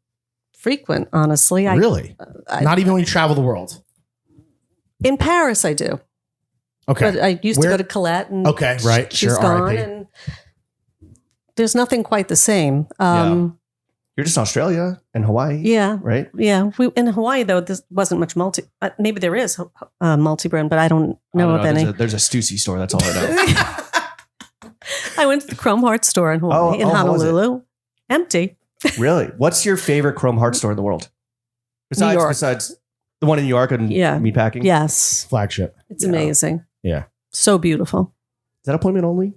frequent. Honestly, Really? I- Not even when you travel the world. in Paris I do. Okay. But I used to Where- go to Colette, and Okay, right, she's sure, gone, RIP. and there's nothing quite the same. You're just in Australia and Hawaii, Yeah, right? yeah. In Hawaii though, this wasn't much maybe there is multi-brand, but I don't know I of don't any. There's a Stussy store. That's all I know. I went to the Chrome Heart store in Hawaii, in how was it? Honolulu. Empty. Really? What's your favorite Chrome Heart store in the world? York. Besides the one in New York and Yeah. Meatpacking? Yes, Flagship. it's Yeah. amazing. Yeah. So beautiful. Is that appointment only?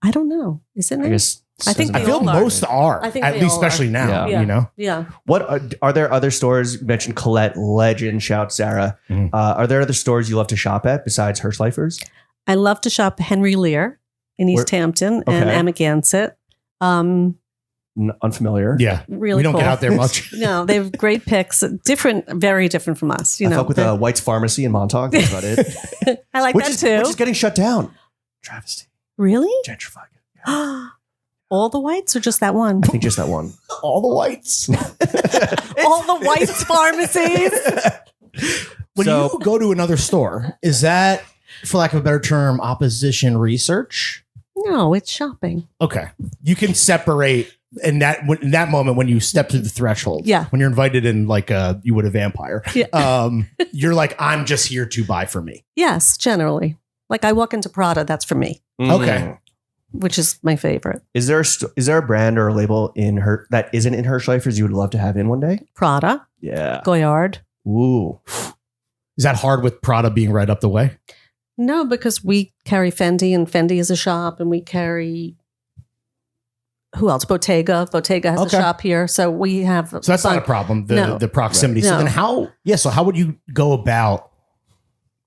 I don't know. Is it? I guess. I think I They feel all are. most are. I think at they least all are. especially now, Yeah. you know. Yeah. What are there other stores? You mentioned Colette, Legend, Shout Sarah. Mhm. Are there other stores you love to shop at besides Hersch Lifers? I love to shop Henry Lear in East Hampton and Okay. Amagansett. unfamiliar. Yeah. Really We don't cool. get out there much. No, they have great picks. Very different from us. You I know, fuck with White's Pharmacy in Montauk. That's about it. I like which that is too. which is getting shut down. Travesty. Really? Gentrifying. Yeah. All the whites or just that one? I think just that one. All the whites. All the whites pharmacies. When So- you go to another store, is that, for lack of a better term, opposition research? No, it's shopping. Okay. You can separate in that moment when you step through the threshold. Yeah. When you're invited in like you would a vampire. Yeah. You're like, I'm just here to buy for me. Yes, generally. Like I walk into Prada, that's for me, Okay. which is my favorite. Is there a brand or a label in her that isn't in Hirshleifers you would love to have in one day? Prada, Yeah. Goyard. Ooh. Is that hard with Prada being right up the way? No, because we carry Fendi and Fendi is a shop and we carry who else? Bottega. Bottega has Okay. a shop here. So we have So that's not a problem, No. the proximity. So No. then how would you go about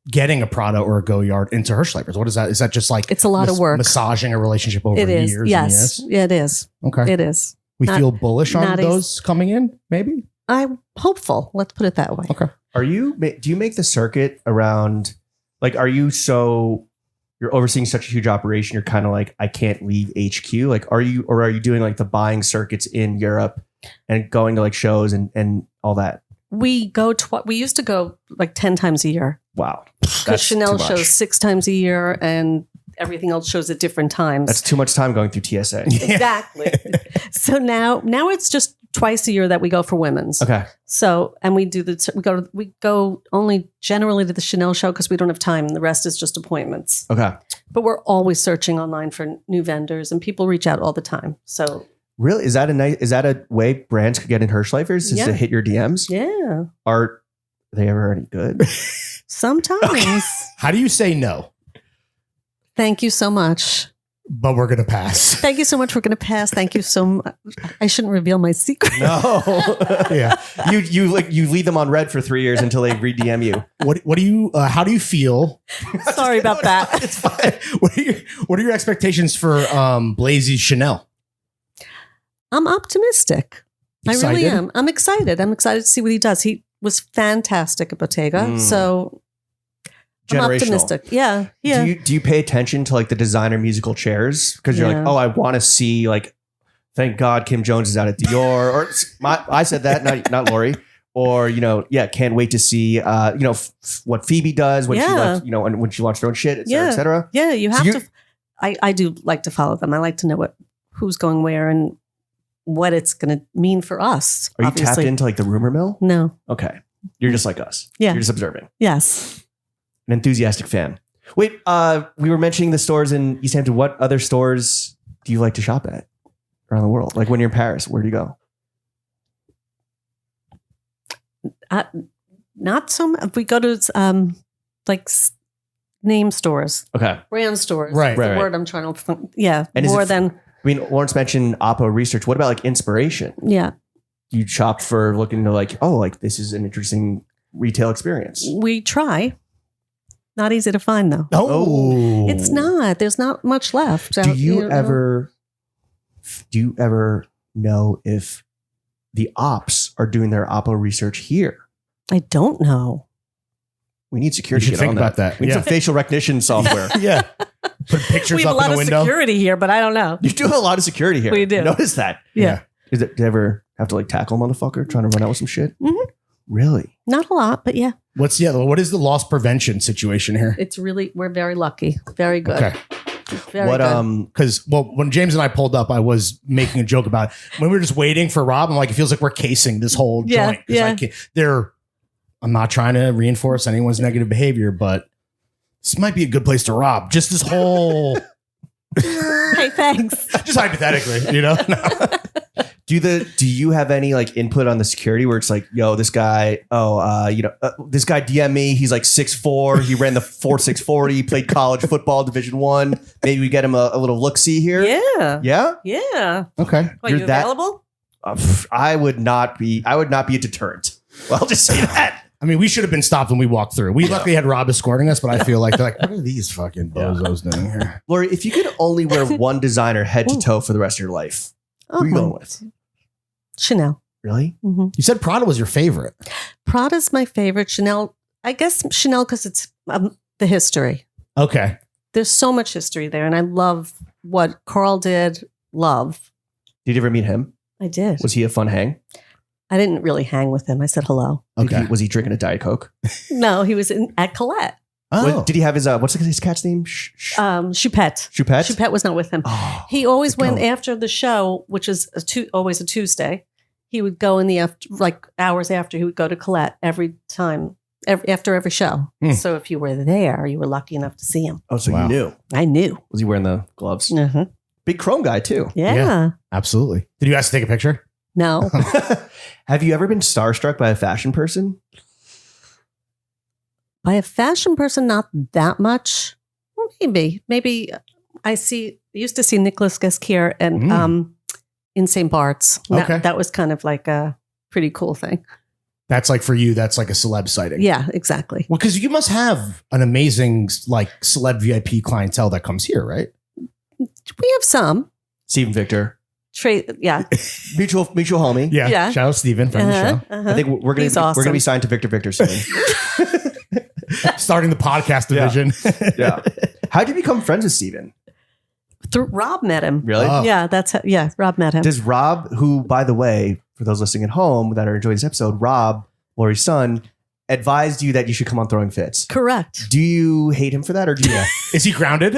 getting a Prada or a Goyard into Hirshleifers? What is that? Is that just like It's a lot of work. massaging a relationship over It is. years? Yes. And Yeah, it is. years? Okay. It is. We Not- feel bullish on not those coming in, maybe? I'm hopeful. Let's put it that way. Okay. Do you make the circuit around, like, you're overseeing such a huge operation, you're kind of like, I can't leave HQ. Like, are you doing like the buying circuits in Europe and going to like shows and all that? We used to go like 10 times a year. Wow. Because That's Chanel too much. shows 6 times a year and everything else shows at different times. That's too much time going through TSA. Exactly. So now it's just twice a year that we go for women's. Okay. So, and we go only generally to the Chanel show because we don't have time. The rest is just appointments. Okay. But we're always searching online for new vendors and people reach out all the time. So Really? Is that a way brands could get in Hirshleifers is Yeah. to hit your DMs? yeah, Are they ever any good? sometimes. How do you say no? Thank you so much. But we're gonna pass. Thank you so much. We're going to pass. Thank you so much. I shouldn't reveal my secret. No. Yeah. You lead them on red for 3 years until they re-DM you. What do you? How do you feel? Sorry about that. It's fine. What are your expectations for Blazy's Chanel? I'm optimistic. I really Excited? am. I'm excited. I'm excited to see what he does. He was fantastic at Bottega. So I'm Generational. optimistic. Yeah. Yeah. Do you pay attention to like the designer musical chairs? Because you're like, Yeah. oh, I want to see like, thank God Kim Jones is out at Dior. Or I said that, not Lori. Or can't wait to see what Phoebe does when she Yeah. likes, and when she launched her own shit, et cetera, Yeah. et cetera. Yeah. You So have you're- to. I do like to follow them. I like to know who's going where and what it's going to mean for us. Are you obviously. tapped into like the rumor mill? No. Okay, you're just like us. Yeah. You're just observing. Yes. An enthusiastic fan. Wait, we were mentioning the stores in East Hampton. What other stores do you like to shop at around the world? Like when you're in Paris, where do you go? Not so much. We go to name stores, Okay. brand stores. Right, That's the right. word I'm trying to. Yeah. And is more it- than. I mean, Lawrence mentioned Oppo research. What about like inspiration? Yeah. You shopped for looking to like, oh, like this is an interesting retail experience. We try. Not easy to find though. Oh, It's not. There's not much left. Do you ever know if the ops are doing their Oppo research here? I don't know. We need You security. should to get think on about that. We need Yeah. some facial recognition software. Yeah. Put pictures We have a up lot in of the window. security here, but I don't know. You do have a lot of security here. We do. Notice that. Yeah. Do you ever have to like tackle a motherfucker trying to run out with some shit? Mhm. Really? Not a lot, but yeah, What is the loss prevention situation here? we're very lucky. Very good. Okay. Very What good. Because when James and I pulled up, I was making a joke about when we were just waiting for Rob. I'm like, it feels like we're casing this whole Yeah, joint. 'Cause yeah. I'm not trying to reinforce anyone's negative behavior, but this might be a good place to rob. Just this whole, Hey, thanks. just hypothetically, you know. Do you have any like input on the security where it's like, yo, this guy, this guy DM me. He's like 6'4". He ran the 4.640. He played college football, Division I. Maybe we get him a little look see here. Yeah. Yeah. Yeah. Okay. What, You're you that- available? I would not be a deterrent. Well, I'll just say that. I mean, we should have been stopped when we walked through. We luckily had Rob escorting us, but I feel like they're like, what are these fucking bozos doing here? Lori, if you could only wear one designer head to toe for the rest of your life, Who are you going with? Chanel. Really? hmm You said Prada was your favorite. Prada's my favorite. Chanel, I guess Chanel because it's the history. Okay. There's so much history there, and I love what Carl did. Love. Did you ever meet him? I did. Was he a fun hang? I didn't really hang with him. I said hello. Okay. Was he drinking a Diet Coke? No, he was at Colette. Oh. Did he have his, what's his cat's name? Choupette. Choupette? Choupette was not with him. Oh, He always went go. after the show, which is always a Tuesday. He would go in the hours after. He would go to Colette every time, after every show. Hmm. So if you were there, you were lucky enough to see him. Oh, so Wow. you knew. I knew. Was he wearing the gloves? Uh-huh. Big chrome guy, too. Yeah. Yeah. Absolutely. Did you guys take a picture? No. Have you ever been starstruck by a fashion person? By a fashion person, not that much. Well, maybe I used to see Nicholas Gasquier and in St. Bart's. Okay. That was kind of like a pretty cool thing. That's like for you, that's like a celeb sighting. Yeah, exactly. Well, because you must have an amazing like celeb VIP clientele that comes here, right? We have some. Stephen Victor. Yeah. Mutual homie. Yeah. Shout out Steven, friend of the show. Uh-huh. I think we're He's gonna awesome. be signed to Victor soon. Starting the podcast division. Yeah. How'd you become friends with Steven? Rob met him. Really? Oh. Yeah, Rob met him. Does Rob, who, by the way, for those listening at home that are enjoying this episode, Rob, Lori's son, advised you that you should come on Throwing Fits. Correct. Do you hate him for that, or do you? Is he grounded?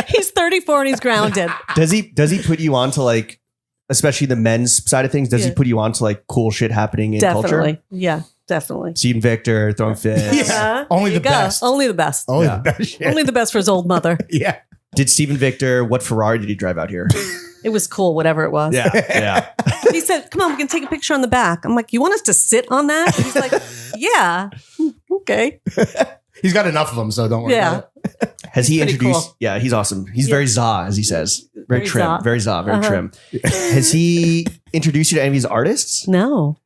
He's 34 and he's grounded. Does he put you on to like, especially the men's side of things? Does he Yeah. put you on to like cool shit happening in culture? Definitely. Yeah, definitely. Stephen Victor, Throwing Fits. Yeah. Only There the you go. best. Only the best. Only Yeah. the best shit. Only the best for his old mother. Yeah. Did Stephen Victor, what Ferrari did he drive out here? It was cool, whatever it was. Yeah. He said, "Come on, we can take a picture on the back." I'm like, "You want us to sit on that?" He's like, "Yeah, okay." He's got enough of them, so don't worry Yeah. about it. Has he pretty introduced? cool. Yeah, he's awesome. He's Yeah. very za, as he says. Very Very trim. za. Very za. Very Uh-huh. trim. Has he introduced you to any of these artists? No,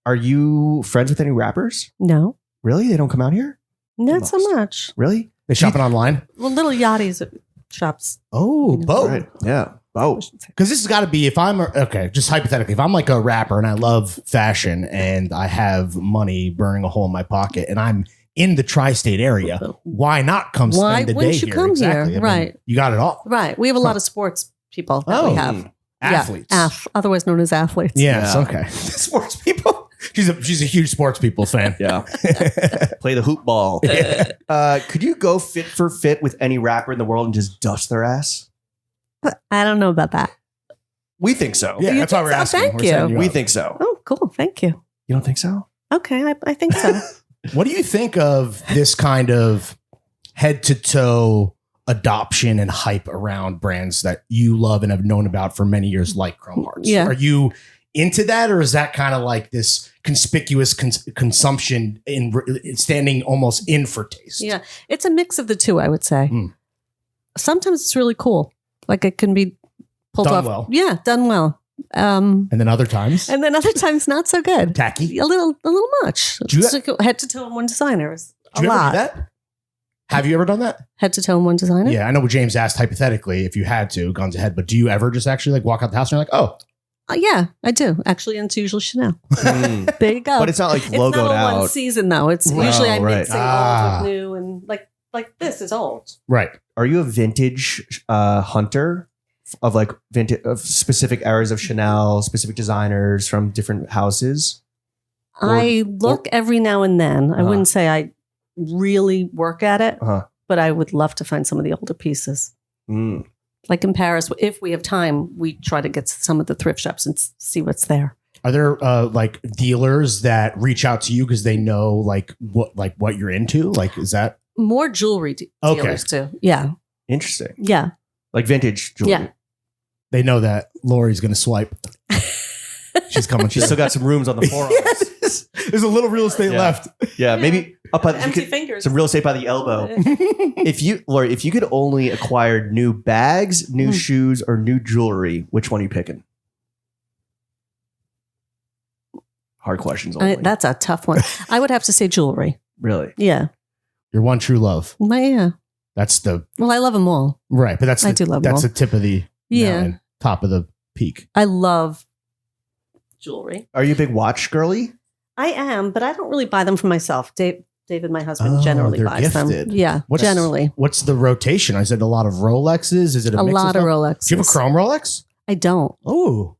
Are you friends with any rappers? no, Really? They don't come out here? not so must. much. Really? They shopping online? Well, little yachties at shops. Oh, both. Right. Yeah. Oh. Because this has got to be, if I'm, okay, just hypothetically, if I'm like a rapper and I love fashion and I have money burning a hole in my pocket and I'm in the tri-state area, why not come Why spend a day wouldn't you here? come here? I mean, Right. you got it all. Right. We have a lot of sports people that we have. Athletes. Yeah, otherwise known as athletes. Yes, Yeah. okay. Sports people. She's a huge sports people fan. Yeah. Play the hoop ball. Could you go fit for fit with any rapper in the world and just dust their ass? I don't know about that. We think so. Yeah, You that's why think we're so? asking. Thank We're you. setting We up. think so. Oh, cool. Thank you. You don't think so? Okay, I think so. What do you think of this kind of head to toe adoption and hype around brands that you love and have known about for many years, like Chrome Hearts? Yeah. Are you into that, or is that kind of like this conspicuous consumption in standing almost in for taste? Yeah, it's a mix of the two, I would say. Mm. Sometimes it's really cool. Like it can be pulled Done off. well. Yeah, done well. And And then other times, then other times not so good. tacky. A little much. Do you- It's like head to toe in one designer is a Do you ever lot. do that? Have you ever done that? Head to toe in one designer. Yeah, I know what James asked hypothetically if you had to, guns ahead, but do you ever just actually like walk out the house and you're like, oh, Yeah, I do actually, and it's usually Chanel. Mm. There you go. But it's not like It's logoed not all one out. season though. It's Right. usually Oh, I'm right. mixing Ah. old with new, and like this is old. right. Are you a vintage hunter of like vintage of specific eras of Chanel, specific designers from different houses? I look every now and then. I Uh-huh. wouldn't say I really work at it, Uh-huh. but I would love to find some of the older pieces. Mm. Like in Paris, if we have time, we try to get to some of the thrift shops and see what's there. Are there like dealers that reach out to you because they know like what you're into? Like, is that More jewelry Okay. dealers too. Yeah, Interesting. yeah, Like vintage jewelry. yeah. they know that Lori's going to swipe? She's coming. She's still got some rooms on the forearms. Yes. There's a little real estate Yeah. left. Yeah, maybe up by Empty fingers. some real estate by the elbow. Lori, if you could only acquire new bags, new shoes, or new jewelry, which one are you picking? Hard questions only. That's a tough one. I would have to say jewelry. Really? Yeah, Your one true love. yeah. That's the Well, I love them all. right, but that's I the, do love that's them the tip of the Yeah, mountain. top of the peak? I love jewelry. Are you a big watch girly? I am, but I don't really buy them for myself. David, my husband, generally they're buys gifted. them. Yeah, What's- generally. What's the rotation? Is it a lot of Rolexes? Is it a A mix lot of stuff? Rolexes. Do you have a chrome Rolex? I don't. Oh,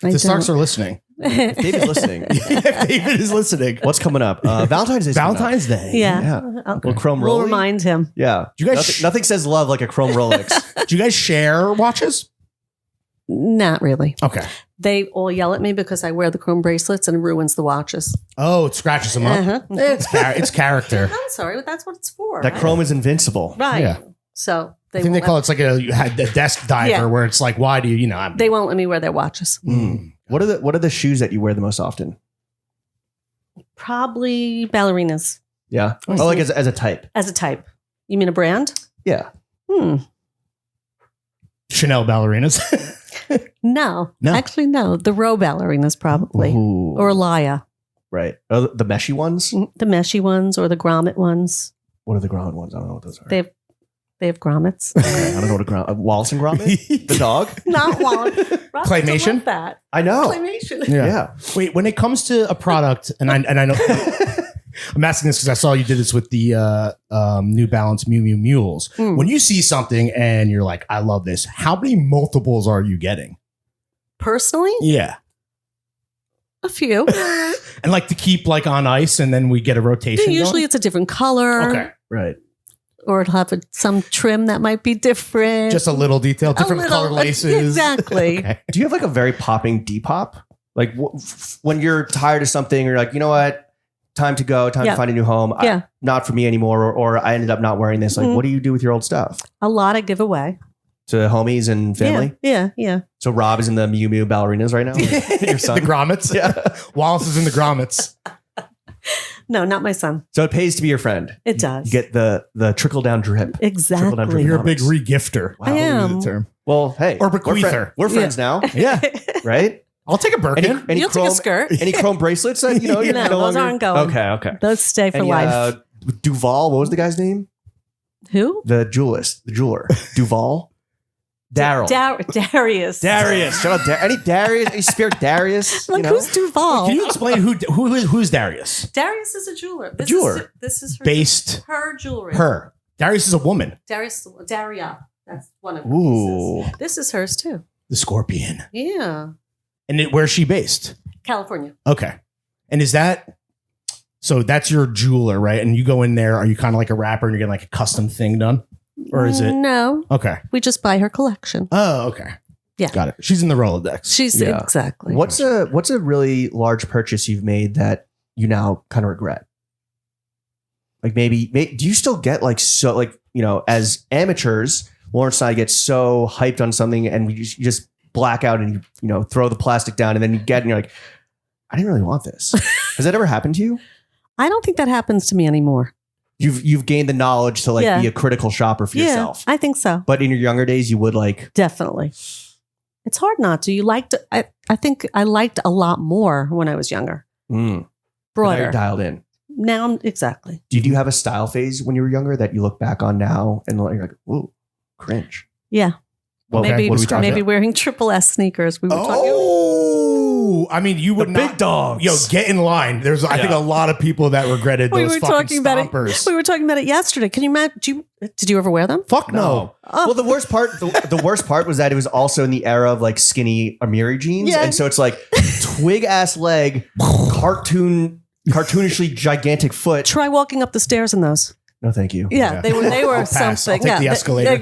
I the Starks don't. are listening. If David's listening. If David is listening. What's coming up? Valentine's Day. Valentine's Day. Yeah. Yeah. I'll- Well, chrome We'll Rolex. remind him. Yeah. Do you guys nothing says love like a chrome Rolex. Do you guys share watches? Not really. Okay. They all yell at me because I wear the chrome bracelets and it ruins the watches. Oh, it scratches them up. Uh-huh. It's character. I'm sorry, but that's what it's for. That right? chrome is invincible. Right. Yeah. So I think they call it, it's like a desk diver Yeah. where it's like, why do you, they won't let me wear their watches. What are the shoes that you wear the most often? Probably ballerinas Yeah. Oh, Oh, like as a type. as a type. You mean a brand? Yeah. Chanel ballerinas. No. No. Actually, no. The row ballerinas probably. Ooh. Or Alaya. Right. Oh, the meshy ones? The meshy ones or the grommet ones. What are the grommet ones? I don't know what those are. They have grommets. Okay, I don't know what a grommet. Wallace and Gromit? The dog? Not one. Claymation? That. I know. Claymation. Yeah. Wait, when it comes to a product, and I know I'm asking this because I saw you did this with the New Balance Mew Mew Mules. Mm. When you see something and you're like, I love this, how many multiples are you getting? Personally, Yeah. a few. And like to keep like on ice and then we get a rotation. Usually it's a different color. going? Okay. Right. Or it'll have some trim that might be different. Just a little detail, different color laces. Exactly. Okay. Do you have like a very popping Depop? Like when you're tired of something, you're like, you know what? Time to go. Time Yeah. to find a new home. Yeah. Not for me anymore. Or I ended up not wearing this. Like, Mhm. what do you do with your old stuff? A lot I give away. To homies and family? Yeah. So Rob is in the Mew Mew ballerinas right now? Your son? The grommets. Yeah. Wallace is in the grommets. No, not my son. So it pays to be your friend. It does. You get the trickle down drip. Exactly. drip. You're a big regifter. Wow. I am. Is the term. Well, hey. Or bequeather. We're friends now, Yeah. right? I'll take a Birkin. Any You'll take a skirt. Any chrome bracelets that, you're No, no those longer? aren't going. Okay. Those stay for Any, life. Duval, what was the guy's name? Who? The jeweler. Duval? Daryl. Darius. Darius. Shout out any Darius? Any spare Darius? Like, who's Duval? Can you explain who's Darius? Darius is a jeweler. This jeweler. This is her, Based her jewelry. her. Darius is a woman. Daria. That's one of her Ooh. pieces. This is hers too. The Scorpion. Yeah. And where's she based? California. Okay. And is that so? That's your jeweler, right? And you go in there. Are you kind of like a rapper and you're getting like a custom thing done, or is it No. okay? We just buy her collection. Oh, okay. Yeah. Got it. She's in the Rolodex. She's Yeah. exactly. What's a really large purchase you've made that you now kind of regret? Like maybe do you still get like so like, as amateurs, Lawrence and I get so hyped on something and you just black out and you throw the plastic down and then you get and you're like, I didn't really want this. Has that ever happened to you? I don't think that happens to me anymore. You've gained the knowledge to like Yeah. be a critical shopper for yourself. I think so. But in your younger days, you would like. Definitely. It's hard not to. You liked, I think I liked a lot more when I was younger. But now you're Broader. dialed in. Now I'm exactly. Did you have a style phase when you were younger that you look back on now and you're like, ooh, cringe? Yeah. Well, maybe what are we talking maybe about? wearing triple S sneakers. We were talking. Oh, I mean, you would The not. big dogs. Yo, get in line. There's, I think, Yeah. a lot of people that regretted We those were fucking talking about it. stompers. We were talking about it yesterday. Can you imagine? Did you ever wear them? Fuck no. Oh. Well, the worst part, the worst part was that it was also in the era of like skinny Amiri jeans, Yeah. and so it's like twig ass leg, cartoonishly gigantic foot. Try walking up the stairs in those. No, thank you. Yeah, Yeah. they were I'll pass. something. I'll take the Yeah, escalator.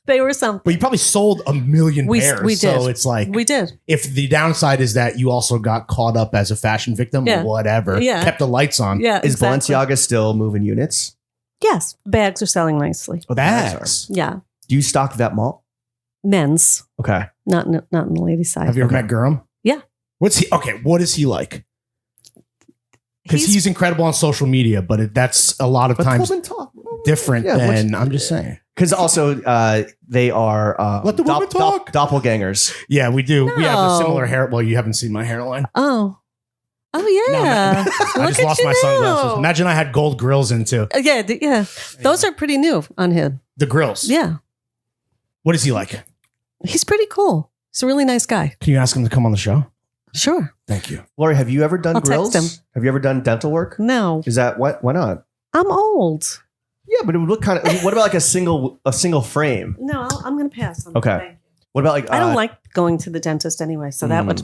They were something. But you probably sold a million We pairs. did. So it's like, We did. if the downside is that you also got caught up as a fashion victim Yeah. or whatever, Yeah. kept the lights on. Yeah. Is exactly. Balenciaga still moving units? Yes, bags are selling nicely. Oh, Bags. Yeah, Do you stock that mall? men's, Okay. not in the ladies' side. Have you ever met Gurham? Yeah. What's he? Okay. What is he like? Because he's incredible on social media, but that's a lot of times different Yeah, than I'm just saying. Because also they are Let the woman talk. doppelgangers. Yeah, we do. We have a No. similar hair. Well, you haven't seen my hairline. Oh No, yeah. I Look just at lost you my now. sunglasses. Imagine I had gold grills into Yeah. Those are pretty new on him. the grills. Yeah. What is he like? He's pretty cool. He's a really nice guy. Can you ask him to come on the show? Sure. Thank you. Lori, have you ever done I'll grills? text him. Have you ever done dental work? No, Is that why not? I'm old. Yeah, but it would look kind of. What about like a single frame? No, I'm going to pass on Okay. that. Thank you. What about like? I don't like going to the dentist anyway, so that would,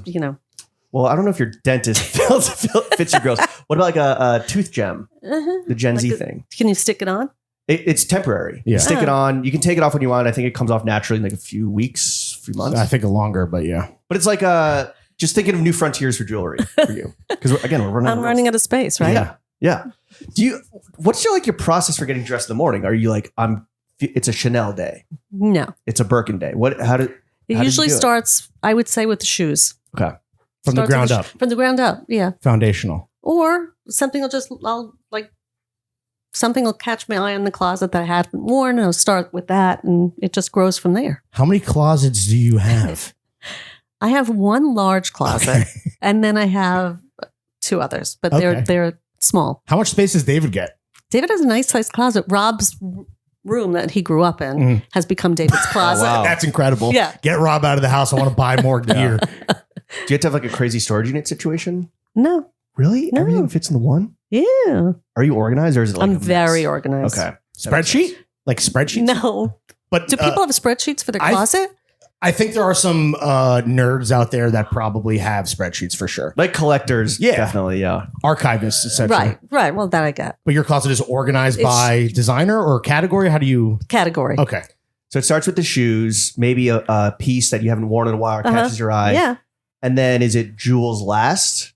Well, I don't know if your dentist fits your grills. What about like a tooth gem? The Gen Z Like thing. Can you stick it on? It's temporary. Yeah. You stick it Oh. on. You can take it off when you want. I think it comes off naturally in like a few weeks, few months. I think longer, but yeah. But it's like just thinking of new frontiers for jewelry for you. Because we're running. I'm running out of space, right? Yeah. Yeah. What's your process for getting dressed in the morning? Are you like, it's a Chanel day. No. It's a Birkin day. It usually starts, I would say, with the shoes. Okay. From the Starts with ground up. From the ground up, yeah. Foundational. Or something something will catch my eye in the closet that I haven't worn, and I'll start with that, and it just grows from there. How many closets do you have? I have one large closet, and then I have two others, but they're small. How much space does David get? David has a nice sized closet. Rob's room that he grew up in has become David's closet. wow. That's incredible. Yeah. Get Rob out of the house. I want to buy more gear. Do you have to have like a crazy storage unit situation? No. Really? No. Everything fits in the one? Yeah. Are you organized or is it like I'm a mess? very organized. Okay. Spreadsheet? Like spreadsheets? No. But Do people have spreadsheets for their closet? I think there are some nerds out there that probably have spreadsheets for sure. Like collectors, Yeah. definitely, yeah. Archivists, essentially. Right. Well, that I got. But your closet is organized It's- by designer or category? How do you... Category. Okay. So it starts with the shoes, maybe a piece that you haven't worn in a while or catches your eye. Yeah. And then is it jewels last?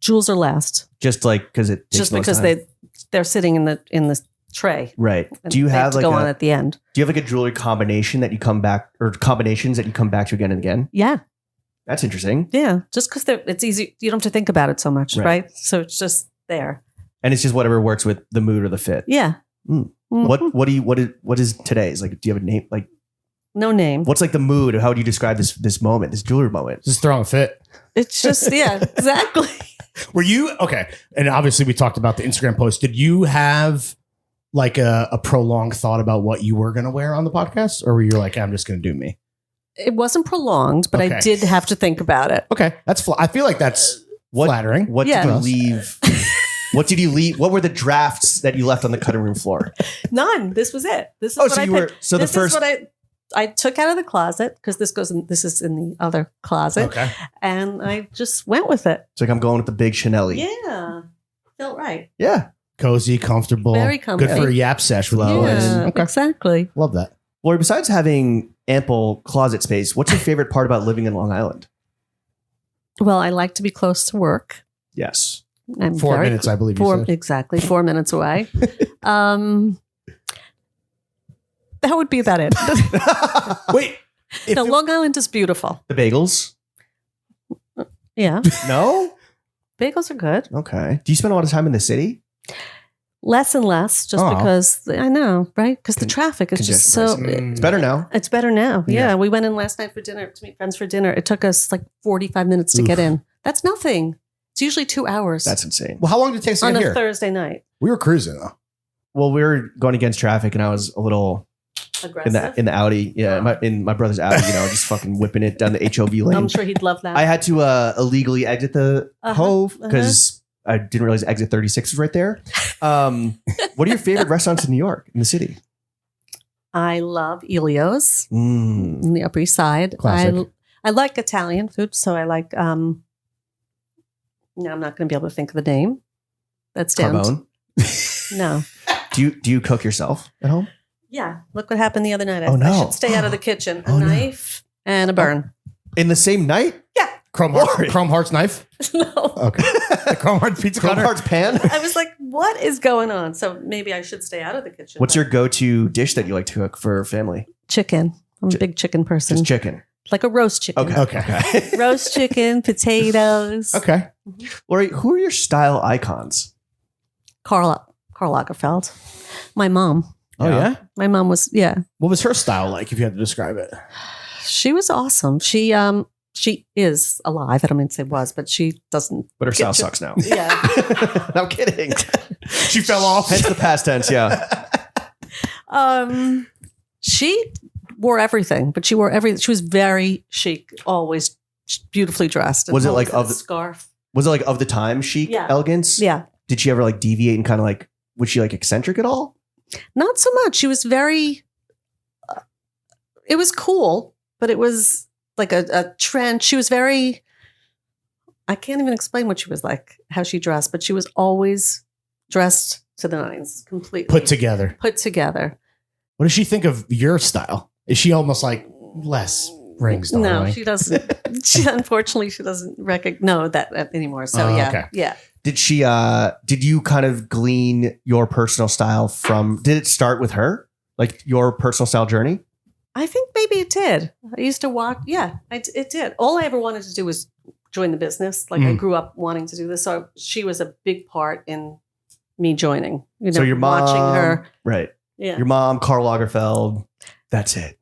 Jewels are last. Just like because it takes Just most because time? they're sitting in the tray. Right. And Do you they have to like go on at the end? do you have like a jewelry combination that you come back or combinations that you come back to again and again? Yeah. That's interesting. Yeah. Just because it's easy. You don't have to think about it so much, Right. right? So it's just there. And it's just whatever works with the mood or the fit. Yeah. Mm. Mhm. What is today's? Like, do you have a name? Like, No name. what's like the mood? How would you describe this moment, this jewelry moment? Just throwing a fit. It's just, yeah, exactly. Were you... Okay. And obviously we talked about the Instagram post. Did you have like a prolonged thought about what you were going to wear on the podcast? Or were you like, I'm just going to do me? It wasn't prolonged, but Okay. I did have to think about it. Okay. That's... I feel like that's flattering. What Yeah. did you leave? What did you leave? What were the drafts that you left on the cutting room floor? None. This was it. This is Oh, what so I you were picked. so the This first. is what I took out of the closet because this is in the other closet, Okay. and I just went with it. It's like I'm going with the big Chanel. Yeah, felt right. Yeah. Cozy, comfortable. Very comfy. Good for a yap sesh with Flow. Lois. Yeah, Okay. exactly. Love that. Lori, besides having ample closet space, what's your favorite part about living in Long Island? Well, I like to be close to work. Yes. I'm 4 very- minutes, I believe you said. Exactly 4 minutes away. That would be about it. Wait. If No, it- Long Island is beautiful. The bagels? Yeah, No? bagels are good. Okay. Do you spend a lot of time in the city? Less and less, just Aw. because I know, right? Because the traffic is just so. Mm. It's better now. It's better now. Yeah. Yeah. We went in last night for dinner to meet friends for dinner. It took us like 45 minutes to Oof. get in. That's nothing. It's usually 2 hours That's insane. Well, how long did it take us to on get a here? Thursday night. We were cruising though. Well, we were going against traffic and I was a little Aggressive. in the Audi. Yeah, in my brother's Audi, just fucking whipping it down the HOV lane. I'm sure he'd love that. I had to illegally exit the Hove because I didn't realize exit 36 was right there. What are your favorite restaurants in New York, in the city? I love Elio's Mm. on the Upper East Side. Classic. I like Italian food, so I like. No, I'm not going to be able to think of the name. That's down. Carbone. No. Do you cook yourself at home? Yeah. Look what happened the other night. Oh, no. I should stay out of the kitchen. A Oh, no. knife and a burn. In the same night? Chrome Lori. Hearts knife. No. Okay. The Chrome Hearts pizza Chrome cutter. Hearts pan? I was like, what is going on? So maybe I should stay out of the kitchen. What's your go-to dish that you like to cook for family? chicken? I'm a big chicken person. Just chicken. Like a roast chicken. Okay. Roast chicken, potatoes. Okay. Lori, who are your style icons? Karl Lagerfeld. My mom. Oh yeah. My mom was, yeah. What was her style like, if you had to describe it? She was awesome. She is alive. I don't mean to say was, but she doesn't. But her style Get to- sucks now. Yeah. No, I'm kidding. She fell off. Hence the past tense, yeah. She wore everything, but she wore everything. She was very chic, always beautifully dressed. And Was it always like had of a the- scarf? Was it like of the time chic Yeah. elegance? Yeah. Did she ever like deviate and kind of like, was she like eccentric at all? Not so much. She was very, it was cool, but it was like a trend. She was very, I can't even explain what she was like, how she dressed, but she was always dressed to the nines, completely Put together. Put together. What does she think of your style? Is she almost like less rings? No, darling? she doesn't. Unfortunately, she doesn't know that anymore. So Oh, yeah, okay. yeah. Did you kind of glean your personal style from, did it start with her? Like your personal style journey? I think maybe it did. I used to watch. Yeah, it did. All I ever wanted to do was join the business. Like I grew up wanting to do this. So she was a big part in me joining. You know, So your mom, watching her. right. Yeah. Your mom, Karl Lagerfeld. That's it.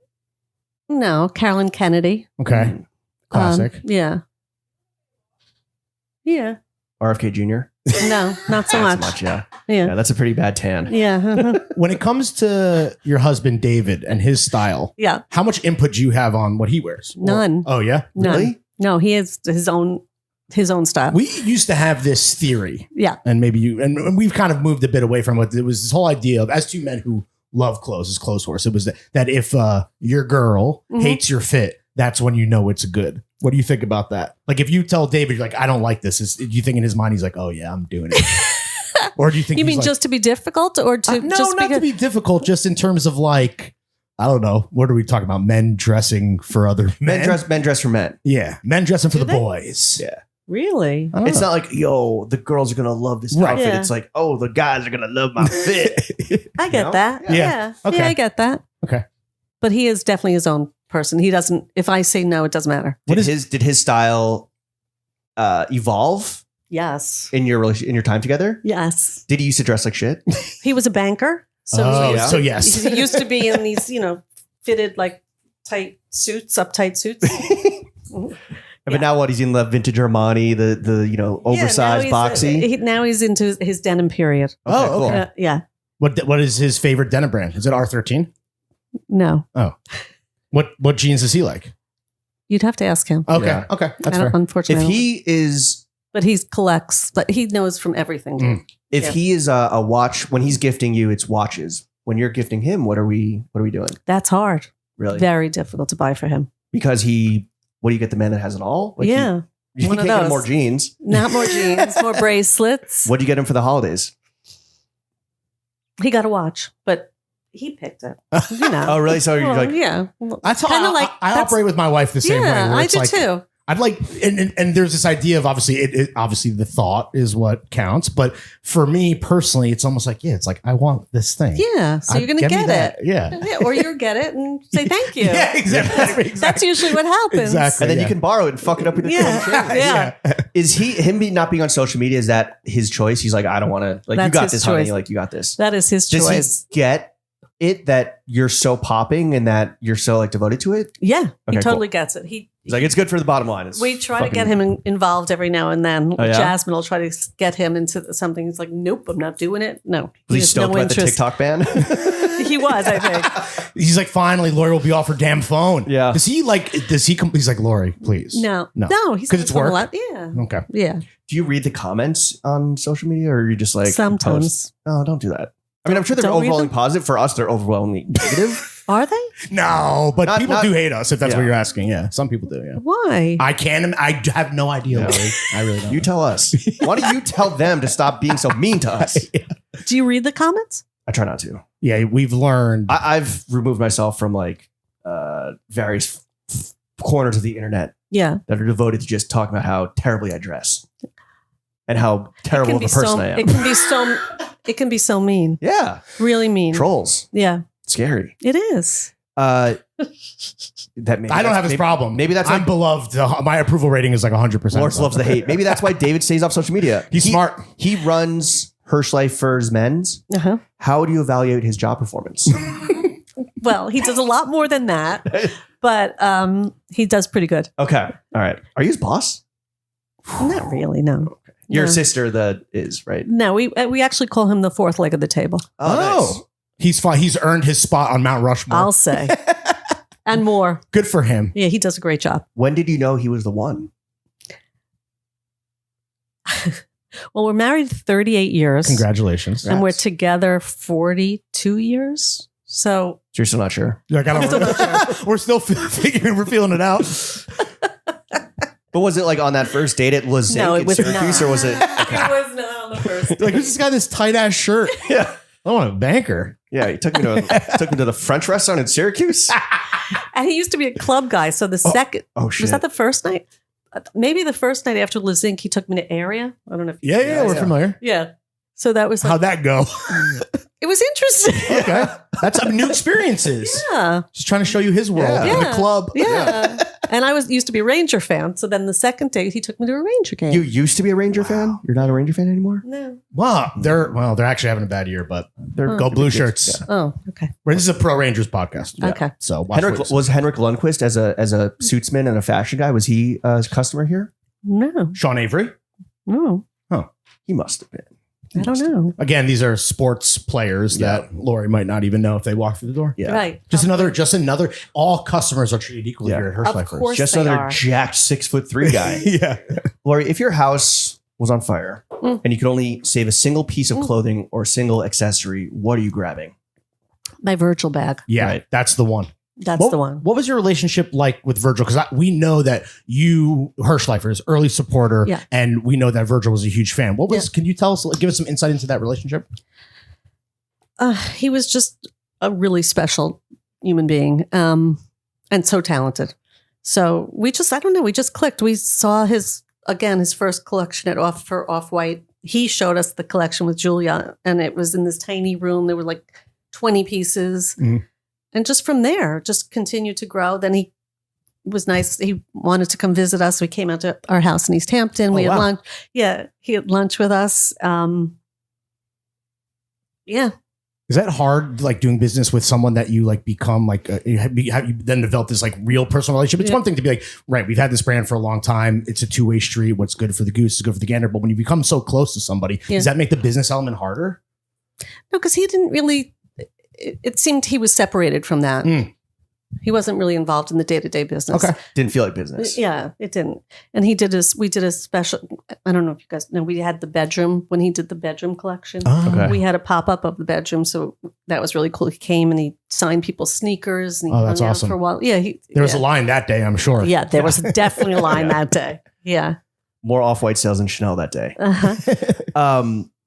No, Carolyn Kennedy. Okay. Classic. Yeah. Yeah. RFK Jr. No, not so Not much. yeah. Yeah. Yeah, that's a pretty bad tan. Yeah. When it comes to your husband, David, and his style, Yeah. how much input do you have on what he wears? None. Oh, yeah? None. Really? No, he has his own style. We used to have this theory, Yeah. and maybe and we've kind of moved a bit away from it. It was this whole idea of, as two men who love clothes, as clothes horse, it was that if your girl Mhm. hates your fit, that's when you know it's good. What do you think about that? Like, if you tell David, you're like, I don't like this, do you think in his mind he's like, oh yeah, I'm doing it? Or do you think You he's mean like, just to be difficult or to no, just not to be difficult, just in terms of like, I don't know, what are we talking about? Men dressing for other men? Men dress for men. Yeah, men dressing for Do the they? boys. Yeah. Really? I don't It's know. not like, yo, the girls are going to love this Right. outfit. Yeah. It's like, oh, the guys are going to love my fit. I get know? that. Yeah. Yeah. Okay. Yeah, I get that. Okay. But he is definitely his own person. He doesn't, if I say no, it doesn't matter. What Did his style evolve Yes. in your time together? Yes. Did he used to dress like shit? He was a banker. So Oh, yeah. so yes. he used to be in these, fitted like tight suits, uptight suits. But now what? He's in the vintage Armani, the oversized boxy. Now he's into his denim period. Oh, cool. okay. Yeah. What is his favorite denim brand? Is it R13? No. What jeans does he like? You'd have to ask him. Okay, Yeah. okay, that's I don't- fair. Unfortunately. If I don't- he is but he collects, but he knows from everything. Mm. If Yeah. he is a watch, when he's gifting you, it's watches. When you're gifting him, what are we doing? That's hard. Really? Very difficult to buy for him. Because what do you get the man that has it all? Like Yeah. You One can't of get him those. more jeans. Not more jeans, more bracelets. What do you get him for the holidays? He got a watch, but he picked it. You know. Oh, really? So you're Well, like, yeah. That's how Kinda I, like- I that's- operate with my wife the same way. Yeah, where I it's do like, too. I'd like, and there's this idea of obviously, obviously the thought is what counts. But for me personally, it's almost like, it's like, I want this thing. Yeah. So you're going to Get me get that. it. Yeah. Yeah, or you get it and say thank you. Yeah, exactly. That's usually what happens. Exactly. and then yeah. you can borrow it and fuck it up with the Yeah. Yeah. Is him not being on social media? Is that his choice? He's like, I don't want to. Like, you That's got his this, honey. choice. Like, you got this. That is his Does choice. he get it that you're so popping and that you're so like devoted to it? Yeah. He Okay, totally gets it. He's like, it's good for the bottom line. It's We try to fucking- get him involved every now and then. Oh, yeah? Jasmine will try to get him into something. He's like, nope, I'm not doing it. No. Was he has stoked about the TikTok ban? He was, I think. He's like, finally, Lori will be off her damn phone. Yeah. He's like, Lori, please. No. No. No. He's 'Cause it's work? a lot. Yeah. Okay. Yeah. Do you read the comments on social media, or are you just like Sometimes. post? No, don't do that. I mean, I'm sure they're Don't read overwhelmingly them? positive. For us, they're overwhelmingly negative. Are they? No, but Not- people not- do hate us if that's Yeah. what you're asking. Yeah. Some people do. Yeah. Why? I have no idea, Yeah. Lori. I really don't. You tell us. Why don't you tell them to stop being so mean to us? Do you read the comments? I try not to. Yeah, we've learned. I've removed myself from like various corners of the internet Yeah. that are devoted to just talking about how terribly I dress and how terrible of a person I am. It can be so. It can be so mean. Yeah, Really mean. trolls, Yeah. scary. It is. That maybe I don't have this maybe- problem. Maybe that's I'm why beloved. My approval rating is like 100%. Lawrence loves the hate. Maybe that's why David stays off social media. He's smart. He runs Hersch Lifers men's. Uh-huh. How do you evaluate his job performance? Well, he does a lot more than that, but he does pretty good. Okay, all right. Are you his boss? Not really. No. Your No. sister that is right. No, we actually call him the fourth leg of the table. Oh, nice. He's fine. He's earned his spot on Mount Rushmore. I'll say. And more. Good for him. Yeah, he does a great job. When did you know he was the one? Well, we're married 38 years. Congratulations. And we're together 42 years. So You're still not sure. Like, we're still figuring, we're feeling it out. But was it like on that first date at La Zinc No, it in was Syracuse, not. or was it? It was not on the first. Like, who's this guy? This tight ass shirt. Yeah, I want a banker. yeah. He took me to the French restaurant in Syracuse. And he used to be a club guy. So the second, Oh shit! was that the first night? Maybe the first night after La Zinc, he took me to Area. I don't know if Yeah, we're familiar. Yeah. So that was like, How'd that go? it was interesting. Okay. That's some new experiences. Yeah. Just trying to show you his world Yeah. in the club. Yeah. And I used to be a Ranger fan. So then the second date, he took me to a Ranger game. You used to be a Ranger fan. You're not a Ranger fan anymore. No. Wow. They're actually having a bad year, but They're go Blue Shirts. Oh, okay. This is a Pro Rangers podcast. Okay. So watch Henrik, what- was Henrik Lundqvist as a suitsman and a fashion guy? Was he a customer here? No. Sean Avery. No. He must have been. I don't know. Again, these are sports players Yeah. that Lori might not even know if they walk through the door. Yeah, Right. Just another. All customers are treated equally Yeah. here at Hersch Of Lifers. course. just they another are. jacked 6'3" guy. Yeah. Lori, if your house was on fire and you could only save a single piece of clothing or a single accessory, what are you grabbing? My Virgil bag. Yeah. Right. That's the one. That's the one. What was your relationship like with Virgil? Because we know that you, Hirshleifer's early supporter, Yeah. and we know that Virgil was a huge fan. What was? Can you tell us? Give us some insight into that relationship. He was just a really special human being, and so talented. So we just, I don't know, we just clicked. We saw his first collection at Off-White. He showed us the collection with Julia, and it was in this tiny room. There were like 20 pieces. Mhm. And just from there, just continued to grow. Then he was nice. He wanted to come visit us. We came out to our house in East Hampton. We had wow. lunch. Yeah, he had lunch with us. Yeah. Is that hard, like doing business with someone that you like become like have you then developed this like real personal relationship? It's one thing to be like, right, we've had this brand for a long time. It's a two-way street. What's good for the goose is good for the gander. But when you become so close to somebody, does that make the business element harder? No, because he didn't really, it seemed he was separated from that. Mm. He wasn't really involved in the day-to-day business. Okay. Didn't feel like business. Yeah, it didn't. And we did a special, I don't know if you guys know, we had the bedroom, when he did the bedroom collection. Okay. We had a pop-up of the bedroom, so that was really cool. He came and he signed people's sneakers and he Oh, that's hung out awesome. for a while. Yeah. There was a line that day, I'm sure. Yeah, there was definitely a line that day. Yeah. More Off-White sales than Chanel that day. Uh-huh.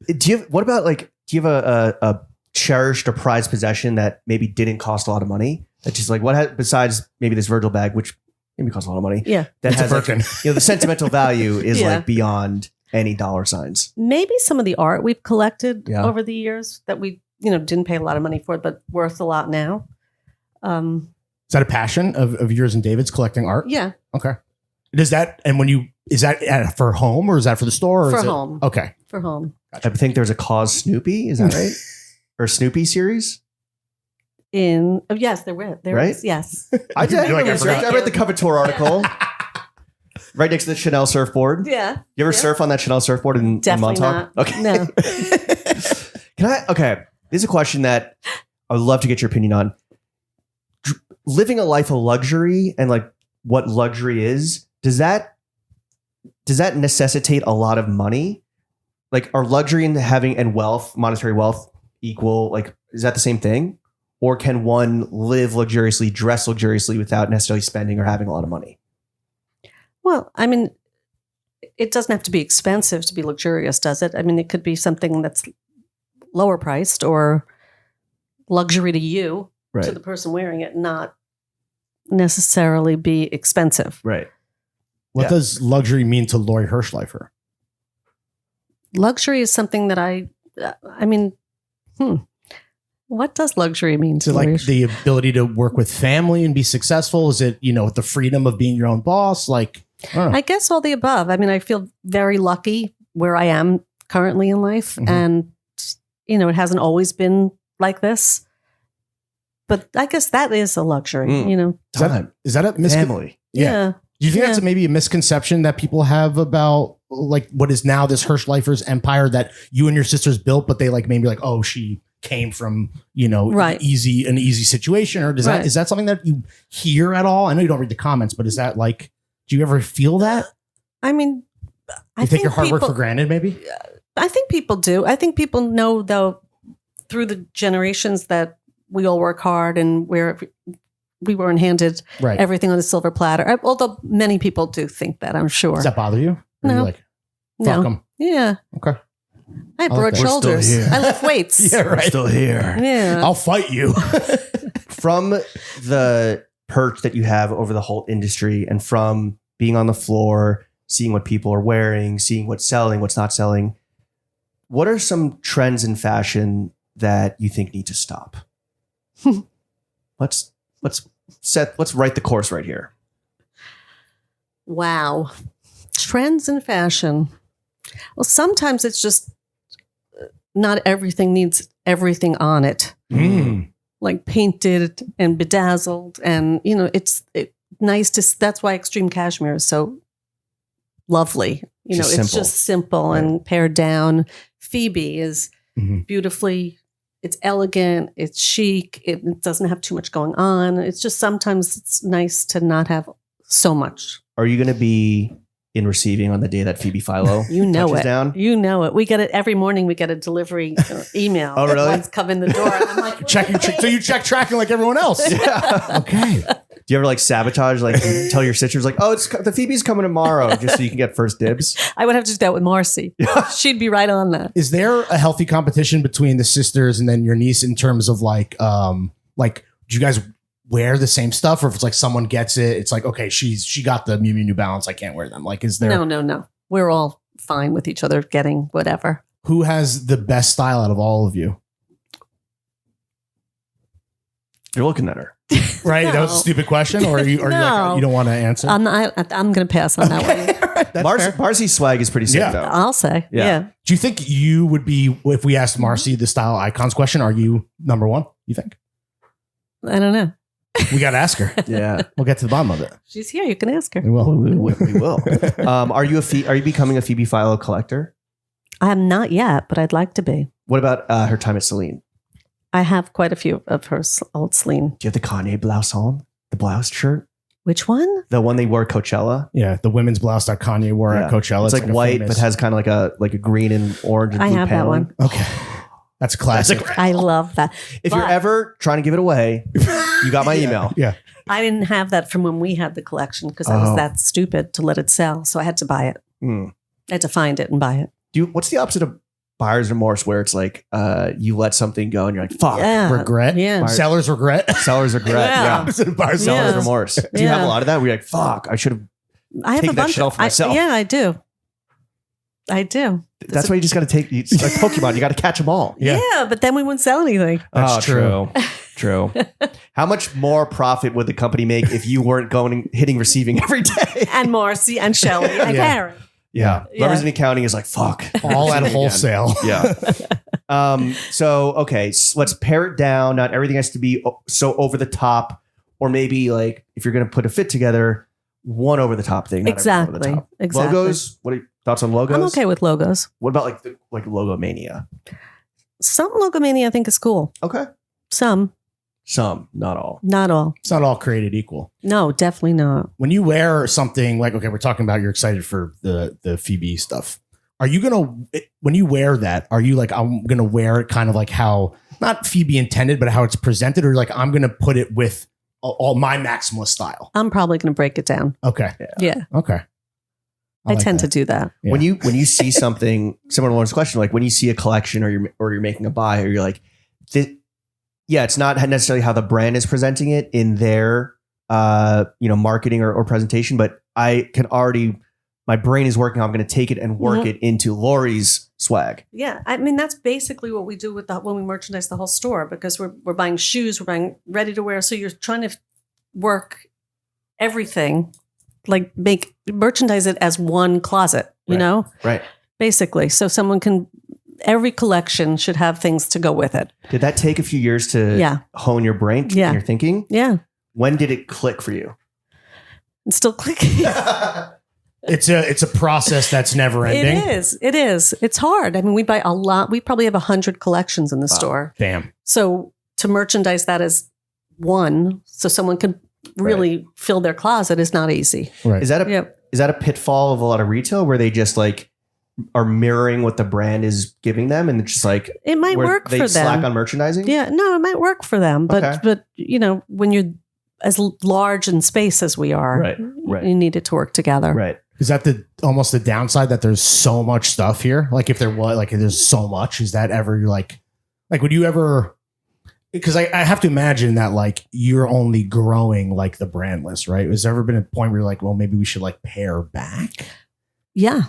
Do you have a cherished or prized possession that maybe didn't cost a lot of money? That's just like besides maybe this Virgil bag, which maybe costs a lot of money. Yeah. That It's a has like, Birkin. the sentimental value is Yeah. like beyond any dollar signs. Maybe some of the art we've collected Yeah. over the years that we, didn't pay a lot of money for, but worth a lot now. Is that a passion of yours and David's, collecting art? Yeah. Okay. Is that for home or is that for the store? Or For is it- home. Okay. For home. I think there's a Cause Snoopy. Is that right? Or Snoopy series? Yes, there Right? is. Yes. I did. You're like, I forgot. I read the cover tour article. Right next to the Chanel surfboard. Yeah. You ever Yeah. surf on that Chanel surfboard in Definitely Montauk? not. Okay. No. Okay. This is a question that I would love to get your opinion on. Living a life of luxury and like what luxury is, does that necessitate a lot of money? Like, are luxury and wealth, monetary wealth, equal? Like, is that the same thing? Or can one live luxuriously, dress luxuriously without necessarily spending or having a lot of money? Well, I mean, it doesn't have to be expensive to be luxurious, does it? I mean, it could be something that's lower priced or luxury to you, Right. to the person wearing it, not necessarily be expensive. Right. What Yeah. does luxury mean to Lori Hirshleifer? Luxury is something that what does luxury mean Is to it like Lori? the ability to work with family and be successful? Is it, the freedom of being your own boss? Like, I don't know. I guess all the above. I mean, I feel very lucky where I am currently in life. Mhm. And, it hasn't always been like this. But I guess that is a luxury, Mm. Time. Is that a Family. Yeah. Do you think that's maybe a misconception that people have about like what is now this Hersch Lifers empire that you and your sisters built, but they like maybe like, oh, she came from, Right. an easy situation, or Right. is that something that you hear at all? I know you don't read the comments, but is that like, do you ever feel that? I mean, You take your hard work for granted, maybe? I think people do. I think people know, though, through the generations that we all work hard and we weren't handed Right. everything on a silver platter. Although many people do think that, I'm sure. Does that bother you? Or No. you're like, fuck No. them. Yeah. Okay. I have I like broad that. We're still shoulders. here. I lift weights. Yeah, right. Still here. Yeah. I'll fight you. From the perch that you have over the whole industry and from being on the floor, seeing what people are wearing, seeing what's selling, what's not selling, what are some trends in fashion that you think need to stop? Let's write the course right here. Wow. Trends in fashion. Well, sometimes it's just not everything needs everything on it. Like painted and bedazzled. And, it's nice to, that's why extreme cashmere is so lovely. Just It's simple. just simple and pared down. Phoebe is beautifully, it's elegant, it's chic, it doesn't have too much going on. It's just sometimes it's nice to not have so much. Are you going to be in receiving on the day that Phoebe Philo You know touches it. down? You know it. We get it every morning. We get a delivery email. Oh, really? What's come in the door. And I'm like, So you check tracking like everyone else. Yeah. Okay. Do you ever like sabotage, like tell your sisters like, oh, the Phoebe's coming tomorrow just so you can get first dibs? I would have to do that with Marcy. She'd be right on that. Is there a healthy competition between the sisters and then your niece in terms of like do you guys wear the same stuff, or if it's like someone gets it, it's like, okay, she got the Miu Miu New Balance, I can't wear them. Like, is there No. We're all fine with each other getting whatever. who has the best style out of all of you? You're looking at her. Right? That was a No. stupid question, or are you No. you don't want to answer? I'm going to pass on that one. That's fair. Marcy's swag is pretty sick Yeah. though. I'll say. Yeah. Yeah. Do you think you would be, if we asked Marcy the style icons question, are you number one? You think? I don't know. We got to ask her. Yeah, We'll get to the bottom of it. She's here. You can ask her. We will. we will. Are you becoming a Phoebe Philo collector? I am not yet, but I'd like to be. What about her time at Celine? I have quite a few of her old Celine. Do you have the Kanye blouse on? The blouse shirt? Which one? The one they wore at Coachella? Yeah, the women's blouse that Kanye wore Yeah. at Coachella. It's like a white, famous- but has kind of like a green and orange and I blue have that paneling. one. Okay. That's classic. I love that. If you're But- ever trying to give it away, you got my email. Yeah. I didn't have that from when we had the collection because I was Oh. that stupid to let it sell. So I had to buy it. Mm. I had to find it and buy it. What's the opposite of buyer's remorse, where it's like you let something go and you're like, fuck. Yeah. Regret? Yeah. Seller's regret? Seller's regret. Yeah. Yeah. Opposite of buyer's Seller's Yeah. remorse. Do you have Yeah. a lot of that where you're like, fuck, I should have. I have Take a that bunch shit off I- myself. Yeah, I do. I do. That's why you just got to take, it's like Pokemon, you got to catch them all. Yeah. Yeah, but then we wouldn't sell anything. That's true. True. How much more profit would the company make if you weren't hitting receiving every day? And Marcy and Shelley and Yeah. Karen. Yeah. Yeah. Whoever's in accounting is like, fuck. All at wholesale. Yeah. So, okay, let's pare it down. Not everything has to be so over the top, or maybe like if you're going to put a fit together, one over the top thing. Not everything over the Exactly. top. Exactly. Logos. What are your thoughts on logos? I'm okay with logos. What about like logo mania? Some logomania I think is cool. Okay. Some, Not all. not all. It's not all created equal. No, definitely not. When you wear something like, okay, we're talking about you're excited for the Phoebe stuff. Are you going to, when you wear that, are you like, I'm going to wear it kind of like how, not Phoebe intended, but how it's presented, or like, I'm going to put it with all my maximalist style? I'm probably going to break it down. Okay. Yeah. Okay. I tend to do that. Yeah. When you see something, similar to Lauren's question, like when you see a collection or you're making a buy, or you're like, it's not necessarily how the brand is presenting it in their marketing or presentation, but I can already, my brain is working. I'm going to take it and work it into Lori's swag. Yeah. I mean, that's basically what we do when we merchandise the whole store, because we're buying shoes, we're buying ready to wear. So you're trying to work everything, like merchandise it as one closet, you know? Right. Basically. So every collection should have things to go with it. Did that take a few years to hone your brain and your thinking? Yeah. When did it click for you? It's still clicking. It's a process that's never ending. It is. It's hard. I mean, we buy a lot. We probably have 100 collections in the store. Damn. So to merchandise that as one, so someone can really fill their closet is not easy. Right. Is that a pitfall of a lot of retail where they just like are mirroring what the brand is giving them, and it's just like it might work they for slack them on merchandising? Yeah, no, it might work for them, but Okay. but you know, when you're as large in space as we are, Right. you need it to work together. Right. Is that almost the downside that there's so much stuff here? Like if there was like there's so much, is that ever like would you ever? Because I have to imagine that like you're only growing like the brand list, right? Has there ever been a point where you're like, well, maybe we should like pare back? Yeah.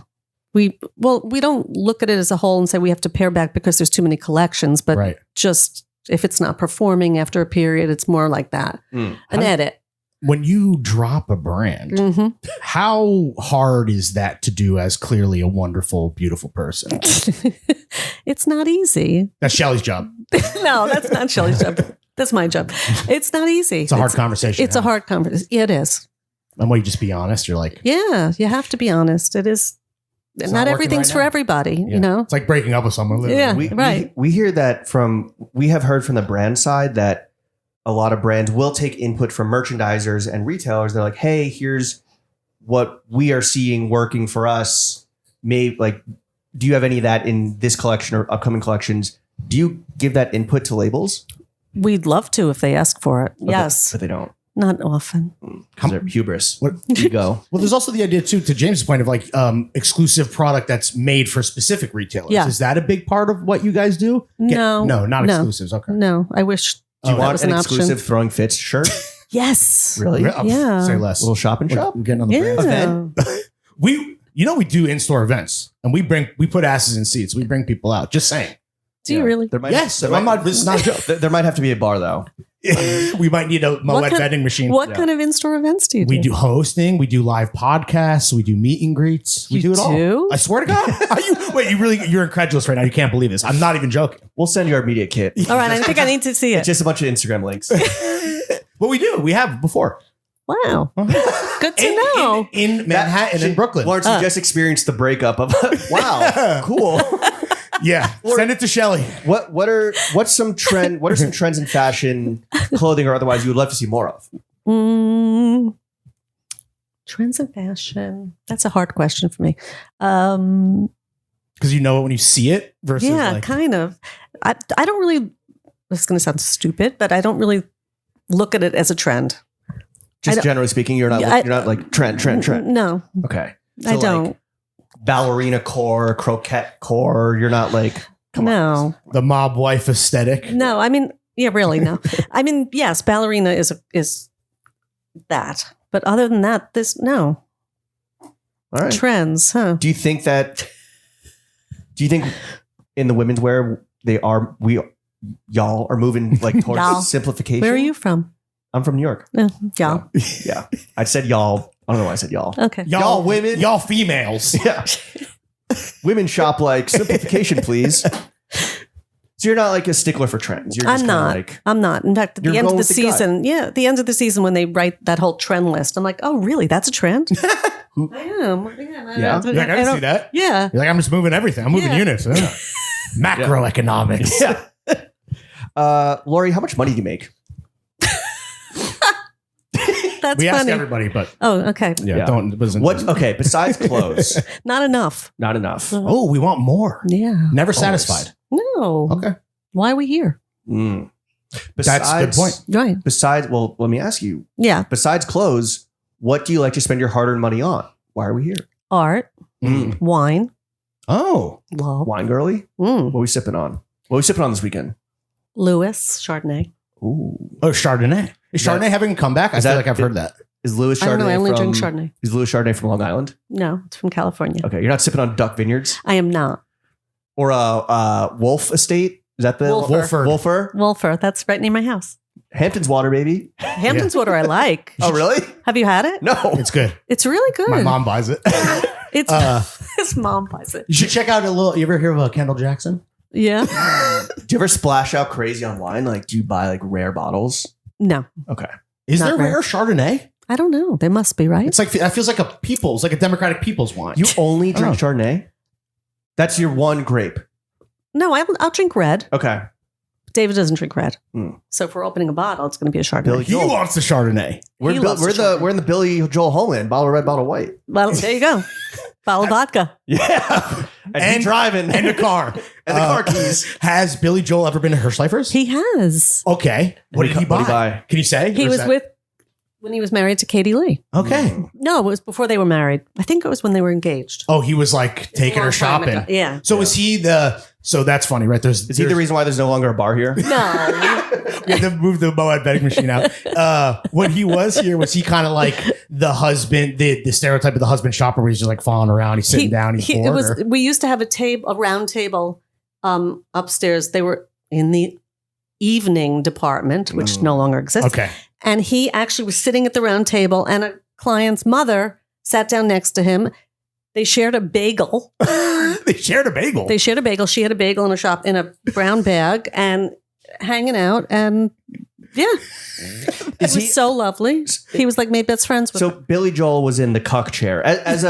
We don't look at it as a whole and say we have to pare back because there's too many collections, but Right. just if it's not performing after a period, it's more like that. An edit. When you drop a brand, how hard is that to do as clearly a wonderful, beautiful person? It's not easy. That's Shelly's job. No, that's not Shelley's job. That's my job. It's not easy. It's a hard conversation. It's a hard conversation. Yeah, it is. And when you just be honest, you're like, Yeah, you have to be honest. It is. It's Not not working everything's right for now. everybody, yeah. you know? It's like breaking up with someone. Literally. Yeah. We, Right. we hear that we have heard from the brand side that a lot of brands will take input from merchandisers and retailers. They're like, hey, here's what we are seeing working for us. Maybe like, do you have any of that in this collection or upcoming collections? Do you give that input to labels? We'd love to if they ask for it. Yes. But they don't. Not often. Because they're hubris. What- Ego. Well, there's also the idea too, to James' point of like exclusive product that's made for specific retailers. Yeah. Is that a big part of what you guys do? No. No, not No. exclusives. Okay. No, I wish Do you Oh, that want was an an option. exclusive Throwing Fits shirt? Yes. Really? Yeah. Say less. A little shop and shop? We're getting on the Yeah. brand. Event? We do in-store events and we put asses in seats. We bring people out. Just saying. Do you really? There might, Yes. there I'm might- not, this is not a joke. there might have to be a bar though. We might need a Moet kind- vending machine. What Yeah. kind of in-store events do you do? We do hosting. We do live podcasts. We do meet and greets. We You do it all. do? I swear to God. You're incredulous right now. You can't believe this. I'm not even joking. We'll send you our media kit. All right, I think I need to see It's it. just a bunch of Instagram links. What we do, we have before. Wow. Good to know. In Manhattan and Brooklyn. Lawrence, you just experienced the breakup of wow, cool. Yeah. Send it to Shelly. What are some trends in fashion, clothing, or otherwise you would love to see more of? Trends in fashion. That's a hard question for me. Because you know it when you see it versus Yeah, like, kind of. I don't really, this is going to sound stupid, but I don't really look at it as a trend. Just don't- generally speaking, you're not Yeah, you're not like trend. No, Okay. I don't. Like, ballerina core, croquette core. You're not like come on. No. the mob wife aesthetic. No, I mean, yeah, really, no. I mean, yes, ballerina is that. But other than that, no. All right. Trends, huh? Do you think in the women's wear y'all are moving like Y'all. towards simplification? Where are you from? I'm from New York. Yeah. Yeah. I said y'all. I don't know why I said y'all. Okay. Y'all women. Y'all females. Yeah. Women shop like simplification, please. So you're not like a stickler for trends. You're just I'm kinda not. like I'm not. In fact, at You're the end of going the with the gut. season, at the end of the season when they write that whole trend list, I'm like, oh, really? That's a trend? I am. Yeah. You're like, I can see that. Yeah. You're like, I'm just moving everything. I'm moving Yeah. units. Yeah. Macroeconomics. yeah. Lori, how much money do you make? That's We ask funny. everybody, but Oh, okay. Yeah. don't. It wasn't- What? Okay. Besides clothes, Not enough. not enough. Oh, we want more. Yeah. Never satisfied. No. Okay. Why are we here? Mm. That's a good point. Right. Besides, well, let me ask you. Yeah. Besides clothes, what do you like to spend your hard-earned money on? Why are we here? Art, Mm. wine, Oh, love, Wine girly. What are we sipping on? What are we sipping on this weekend? Lewis, Chardonnay. Ooh. Chardonnay. Is Chardonnay having a comeback? I Is feel that- like I've heard that. Is Louis I don't know. I Chardonnay only drink from? Chardonnay. Is Louis Chardonnay from Long Island? No, it's from California. Okay, you're not sipping on Duck Vineyards I am not. or Wolf Estate. Is that the Wolfer. Wolfer? Wolfer, that's right near my house. Hampton's Water, baby. Hampton's water I like. Oh, really? Have you had it? No. It's good. It's really good. My mom buys it. It's Uh, his mom buys it. You should check out a little. You ever hear of Kendall Jackson? Yeah. Do you ever splash out crazy on wine? Like, do you buy like rare bottles? No. Okay. Is Not there rare. rare Chardonnay? I don't know. There must be, right? It's like that feels like a Democratic people's wine. You only drink Oh. Chardonnay? That's your one grape. No, I'll drink red. Okay. David doesn't drink red. Hmm. So if we're opening a bottle, it's going to be a Chardonnay. Billy He Joel. wants the Chardonnay. We're, He Bill- loves we're the the Chardonnay. we're in the Billy Joel Homeland, bottle of red, bottle of white. Well, there you go. Bottle of vodka. Yeah. And, And- he driving. And the car. And the car keys. Has Billy Joel ever been to Hersch Lifers? He has. Okay. What did he What'd buy? he buy? Can you say? He Or is was that- with when he was married to Katie Lee. Okay. No, it was before they were married. I think it was when they were engaged. Oh, he was like taking A her long time shopping. ago. Yeah. So is he the? So that's funny, right? Is he the reason why there's no longer a bar here? No. We had to move the Moab betting machine out. When he was here, was he kind of like the husband, the stereotype of the husband shopper where he's just like falling around, he's sitting down, he's bored? It was. or- We used to have a round table upstairs. They were in the evening department, which no longer exists. Okay. And he actually was sitting at the round table, and a client's mother sat down next to him. They shared a bagel. They shared a bagel. They shared a bagel. She had a bagel in a brown bag, and hanging out. And yeah, it was Is he so lovely. He was like made best friends with so her. Billy Joel was in the cuck chair. As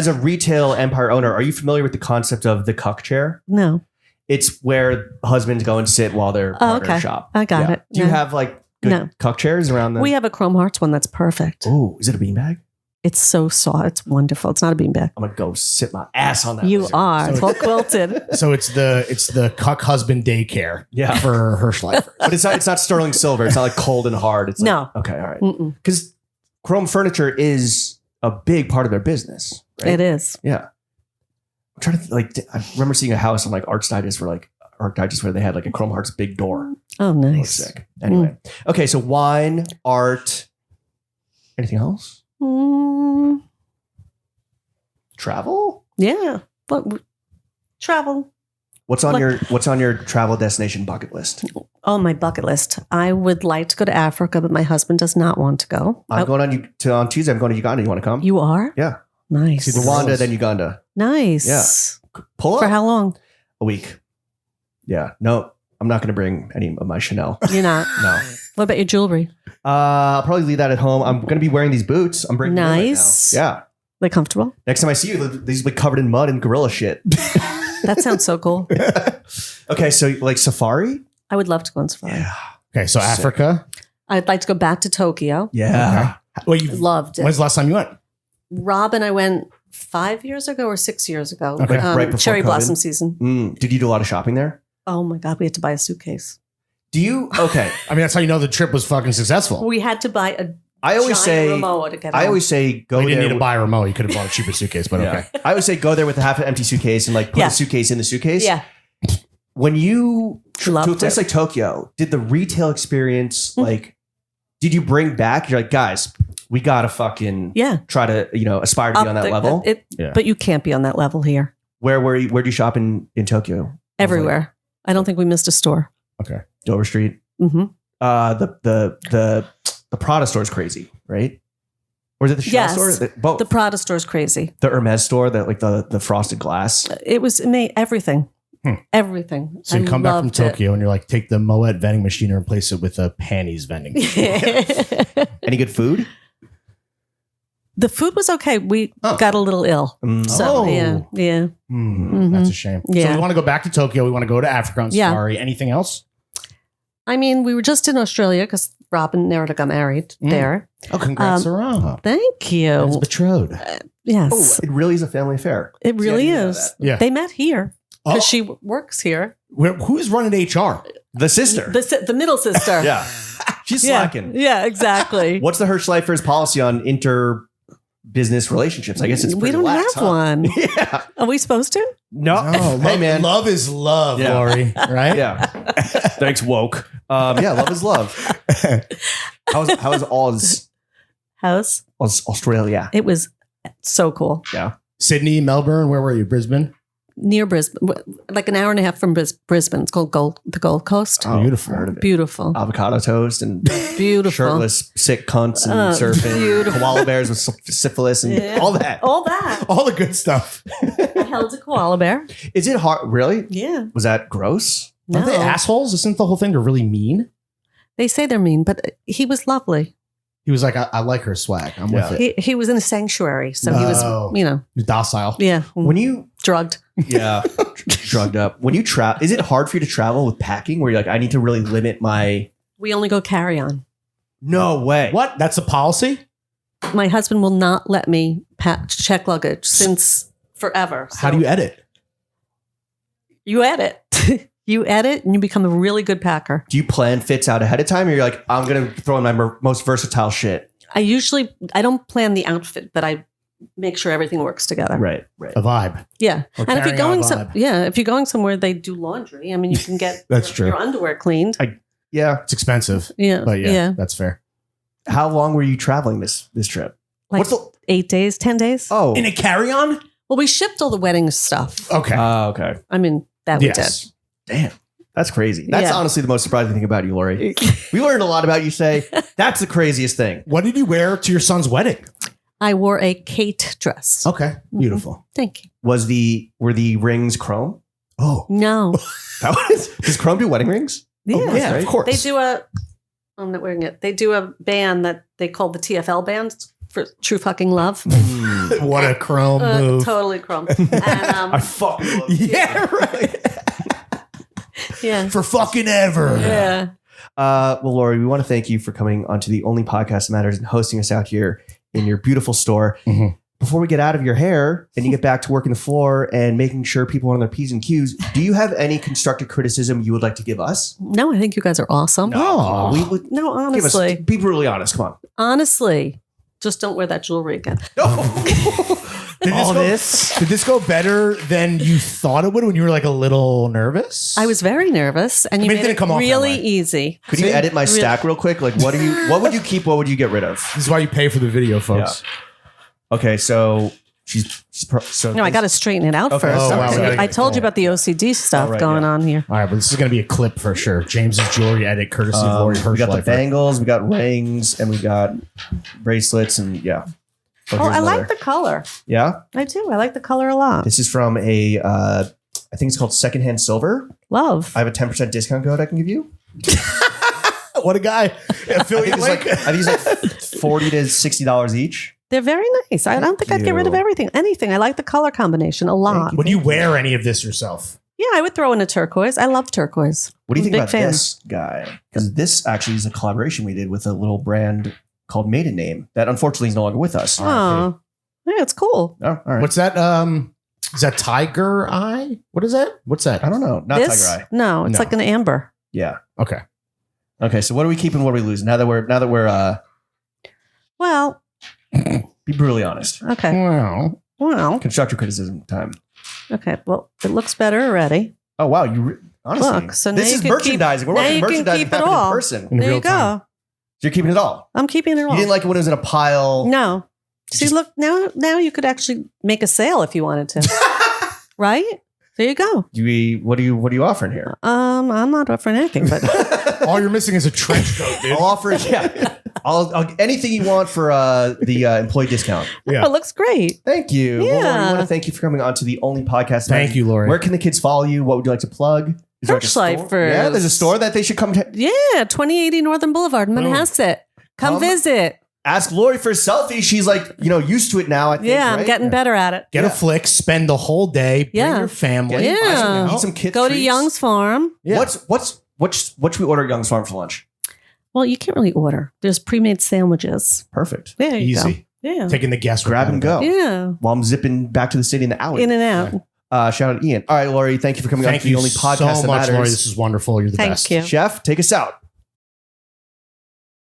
a retail empire owner, are you familiar with the concept of the cuck chair? No, It's where husbands go and sit while their Oh, partners okay. shop. I got it. Do you No. have like good No. cuck chairs around the we have a Chrome Hearts one that's perfect. Oh, is it a beanbag? It's so soft. It's wonderful. It's not a beanbag. I'm gonna go sit my ass on that. You lizard. are. It's So- all quilted. So it's the cuck husband daycare. Yeah. For Hersch Lifers. But it's not sterling silver. It's not like cold and hard. It's like, No. okay, all right. Mm-mm. Because chrome furniture is a big part of their business. Right? It is. Yeah. I'm trying to I remember seeing a house on like Arts Digest where they had like a Chrome Hearts big door. Oh, That was nice. sick. Anyway. Okay, so wine, art, anything else? Mm, Travel? yeah, but travel. What's on Like- your travel destination bucket list? On my bucket list, I would like to go to Africa, but my husband does not want to go. I'm going on Tuesday. I'm going to Uganda. You want to come? You are? Yeah. Nice. See the Rwanda, girls. then Uganda. Nice. Pull up. For how long? A week. Yeah. No, I'm not going to bring any of my Chanel. You're not. No. What about your jewelry? I'll probably leave that at home. I'm going to be wearing these boots. I'm bringing them in right Nice. now. Yeah. They comfortable? Next time I see you, these will be covered in mud and gorilla shit. That sounds so cool. Okay, so like safari? I would love to go on safari. Yeah. Okay, so Sick. Africa. I'd like to go back to Tokyo. Yeah. Well, you Loved it. when's the last time you went? Rob and I went 5 years ago or 6 years ago. Okay. Right before Cherry COVID. blossom season. Did you do a lot of shopping there? Oh my God, we had to buy a suitcase. Do you? Okay. I mean, that's how you know the trip was fucking successful. We had to buy a I always say, giant Rimowa to get I home. always say go We didn't there. need to buy a remote. You could have bought a cheaper suitcase, but Yeah. okay. I always say go there with a half an empty suitcase and like put Yeah. a suitcase in the suitcase. Yeah. When you to a Loved place it. like Tokyo, did the retail experience like? Did you bring back? You're like, guys, we gotta fucking Yeah. try to aspire to be on that level. Yeah. But you can't be on that level here. Where were you? Where do you shop in Tokyo? Everywhere. I don't think we missed a store. Dover Street. Hmm. The Prada store is crazy, right? Or is it the Chanel Yes. store? Both. The Prada store is crazy. The Hermes store, the frosted glass. It was everything. Hmm. Everything. So you I come back from loved it. Tokyo and you're like, take the Moet vending machine and replace it with a panties vending machine. Any good food? The food was okay. We Oh. got a little ill. So Oh. yeah. That's a shame. So Yeah. we want to go back to Tokyo. We want to go to Africa on Yeah. safari. Anything else? I mean, we were just in Australia because Rob and Nerida got married there. Oh, congrats, Sarah. Thank you. Is betrothed. Yes, Oh, it really is a family affair. it See, I really didn't know is. that. Yeah. They met here Oh, because she works here. who is running HR? The sister. The middle sister. Yeah. She's Yeah. slacking. Yeah, exactly. What's the Hersch Lifers policy on inter-business relationships? I guess it's we pretty don't lax, have huh? one. Yeah. Are we supposed to? No. Hey, man. Love is love, Yeah. Lori. Right? Yeah. Thanks, woke. Yeah, love is love. How is House. Australia? It was so cool. Yeah. Sydney, Melbourne. Where were you? Brisbane. Near Brisbane, like an hour and a half from Brisbane. It's called the Gold Coast. Oh, Beautiful. heard of it. Beautiful. Avocado toast and Beautiful. shirtless sick cunts and surfing. beautiful. Koala bears with syphilis and Yeah. all that. All that. All the good stuff. I held a koala bear. Is it hard? Really? Yeah. Was that gross? No. Are they assholes? Isn't the whole thing they're really mean? They say they're mean, but he was lovely. He was like, I like her swag. I'm with it. He was in a sanctuary, so he was, You're docile. yeah, When you drugged. yeah drugged up. When you travel, is it hard for you to travel with packing? Where you're like, I need to really limit my. We only go carry on. No way. What? That's a policy? My husband will not let me check luggage since forever. How do you edit? You edit. You edit and you become a really good packer. Do you plan fits out ahead of time, or you're like, I'm gonna throw in my most versatile shit? I don't plan the outfit, but I make sure everything works together. Right. A vibe. Yeah. Or And if carrying you're on going a vibe. if you're going somewhere they do laundry, I mean you can get That's true. your underwear cleaned. Yeah. It's expensive. Yeah. But yeah, that's fair. How long were you traveling this trip? Like 8 days, 10 days. Oh. In a carry-on? Well, we shipped all the wedding stuff. Okay. Okay. I mean, that we did. Damn. That's crazy. That's Yeah. honestly the most surprising thing about you, Lori. We learned a lot about you, say. That's the craziest thing. What did you wear to your son's wedding? I wore a Kate dress. Okay. Beautiful. Thank you. Were the rings chrome? Oh. No. Does chrome do wedding rings? Yeah. Oh, yeah, of course. They do I'm not wearing it. They do a band that they call the TFL band for True Fucking Love. What a chrome move. Totally chrome. And, I fucking love it. Yeah, right. yeah. For fucking ever. Yeah. Well, Lori, we want to thank you for coming onto the only podcast that matters and hosting us out here in your beautiful store. Mhm. Before we get out of your hair and you get back to working the floor and making sure people are on their P's and Q's, do you have any constructive criticism you would like to give us? No, I think you guys are awesome. No. We would No, give us, honestly. be brutally honest. Come on. Honestly. Just don't wear that jewelry again. Did this go better than you thought it would when you were like a little nervous? I was very nervous, and you mean, it made didn't it come off that really way. easy. Could you edit my stack real quick? Like, what would you keep? What would you get rid of? This is why you pay for the video, folks. Okay, so so No, I got to straighten it out Okay. first. Oh, wow, we gotta I get told it. you about the OCD stuff Oh, right, going yeah. on here. All right, but this is going to be a clip for sure. James's jewelry edit, courtesy of Lori we got the Hirshleifer. bangles, we got rings, and we got bracelets, and yeah. Oh, here's I like another. the color. Yeah, I do. I like the color a lot. this is from a. I think it's called Secondhand Silver. Love. I have a 10% discount code I can give you. What a guy. Affiliate I think it's like $40 to $60 each. They're very nice. I don't think I'd get rid of you. anything. I like the color combination a lot. Would you wear any of this yourself? Yeah, I would throw in a turquoise. I love turquoise. What do you I'm think a about big fan. this guy? Because this actually is a collaboration we did with a little brand called Maiden Name that unfortunately is no longer with us. Oh, yeah, it's cool. Oh, all right. What's that? Is that tiger eye? What is that? What's that? I don't know. Not This? Tiger Eye. No, it's No. like an amber. Yeah. Okay. Okay. So what are we keeping? What are we losing? Now that we're Well, be brutally honest. okay. Well, Constructive criticism time. okay. Well, it looks better already. Oh wow, honestly, Look, so now this you is can merchandising. We're now watching you can merchandising keep it happen in all. person. In There real you go. time. So you're keeping it all. I'm keeping it all. You didn't like it when it was in a pile. No. See, Just- look, now you could actually make a sale if you wanted to. Right? There you go. What are you offering here? I'm not offering anything, but All you're missing is a trench coat, dude. I'll offer it. Yeah. I'll anything you want for the employee discount. Yeah. it looks great. Thank you. Well, Lori, we Yeah. want to thank you for coming on to the only podcast. Thank you, Lori. Where can the kids follow you? What would you like to plug? Is there like a store? Hirshleifers. Yeah, there's a store that they should come to. Yeah, 2080 Northern Boulevard, Manhasset. Come visit. Ask Lori for a selfie. She's like, used to it now. I think. Yeah, I'm right? getting better at it. Get Yeah. a flick, spend the whole day, bring Yeah. your family. Get- buy some- Yeah. eat some kids. Go to treats. Young's Farm. Yeah. What should we order at Young's Farm for lunch? Well, you can't really order. There's pre-made sandwiches. Perfect. There you Easy. go. Yeah. Taking the guesswork Grab out and of it. go. Yeah. While I'm zipping back to the city in the alley. In and out. Shout out Ian. All right, Lori, thank you for coming on Thank to the you only podcast so that much, matters. Lori. This is wonderful. You're the Thank best. you. Chef, take us out.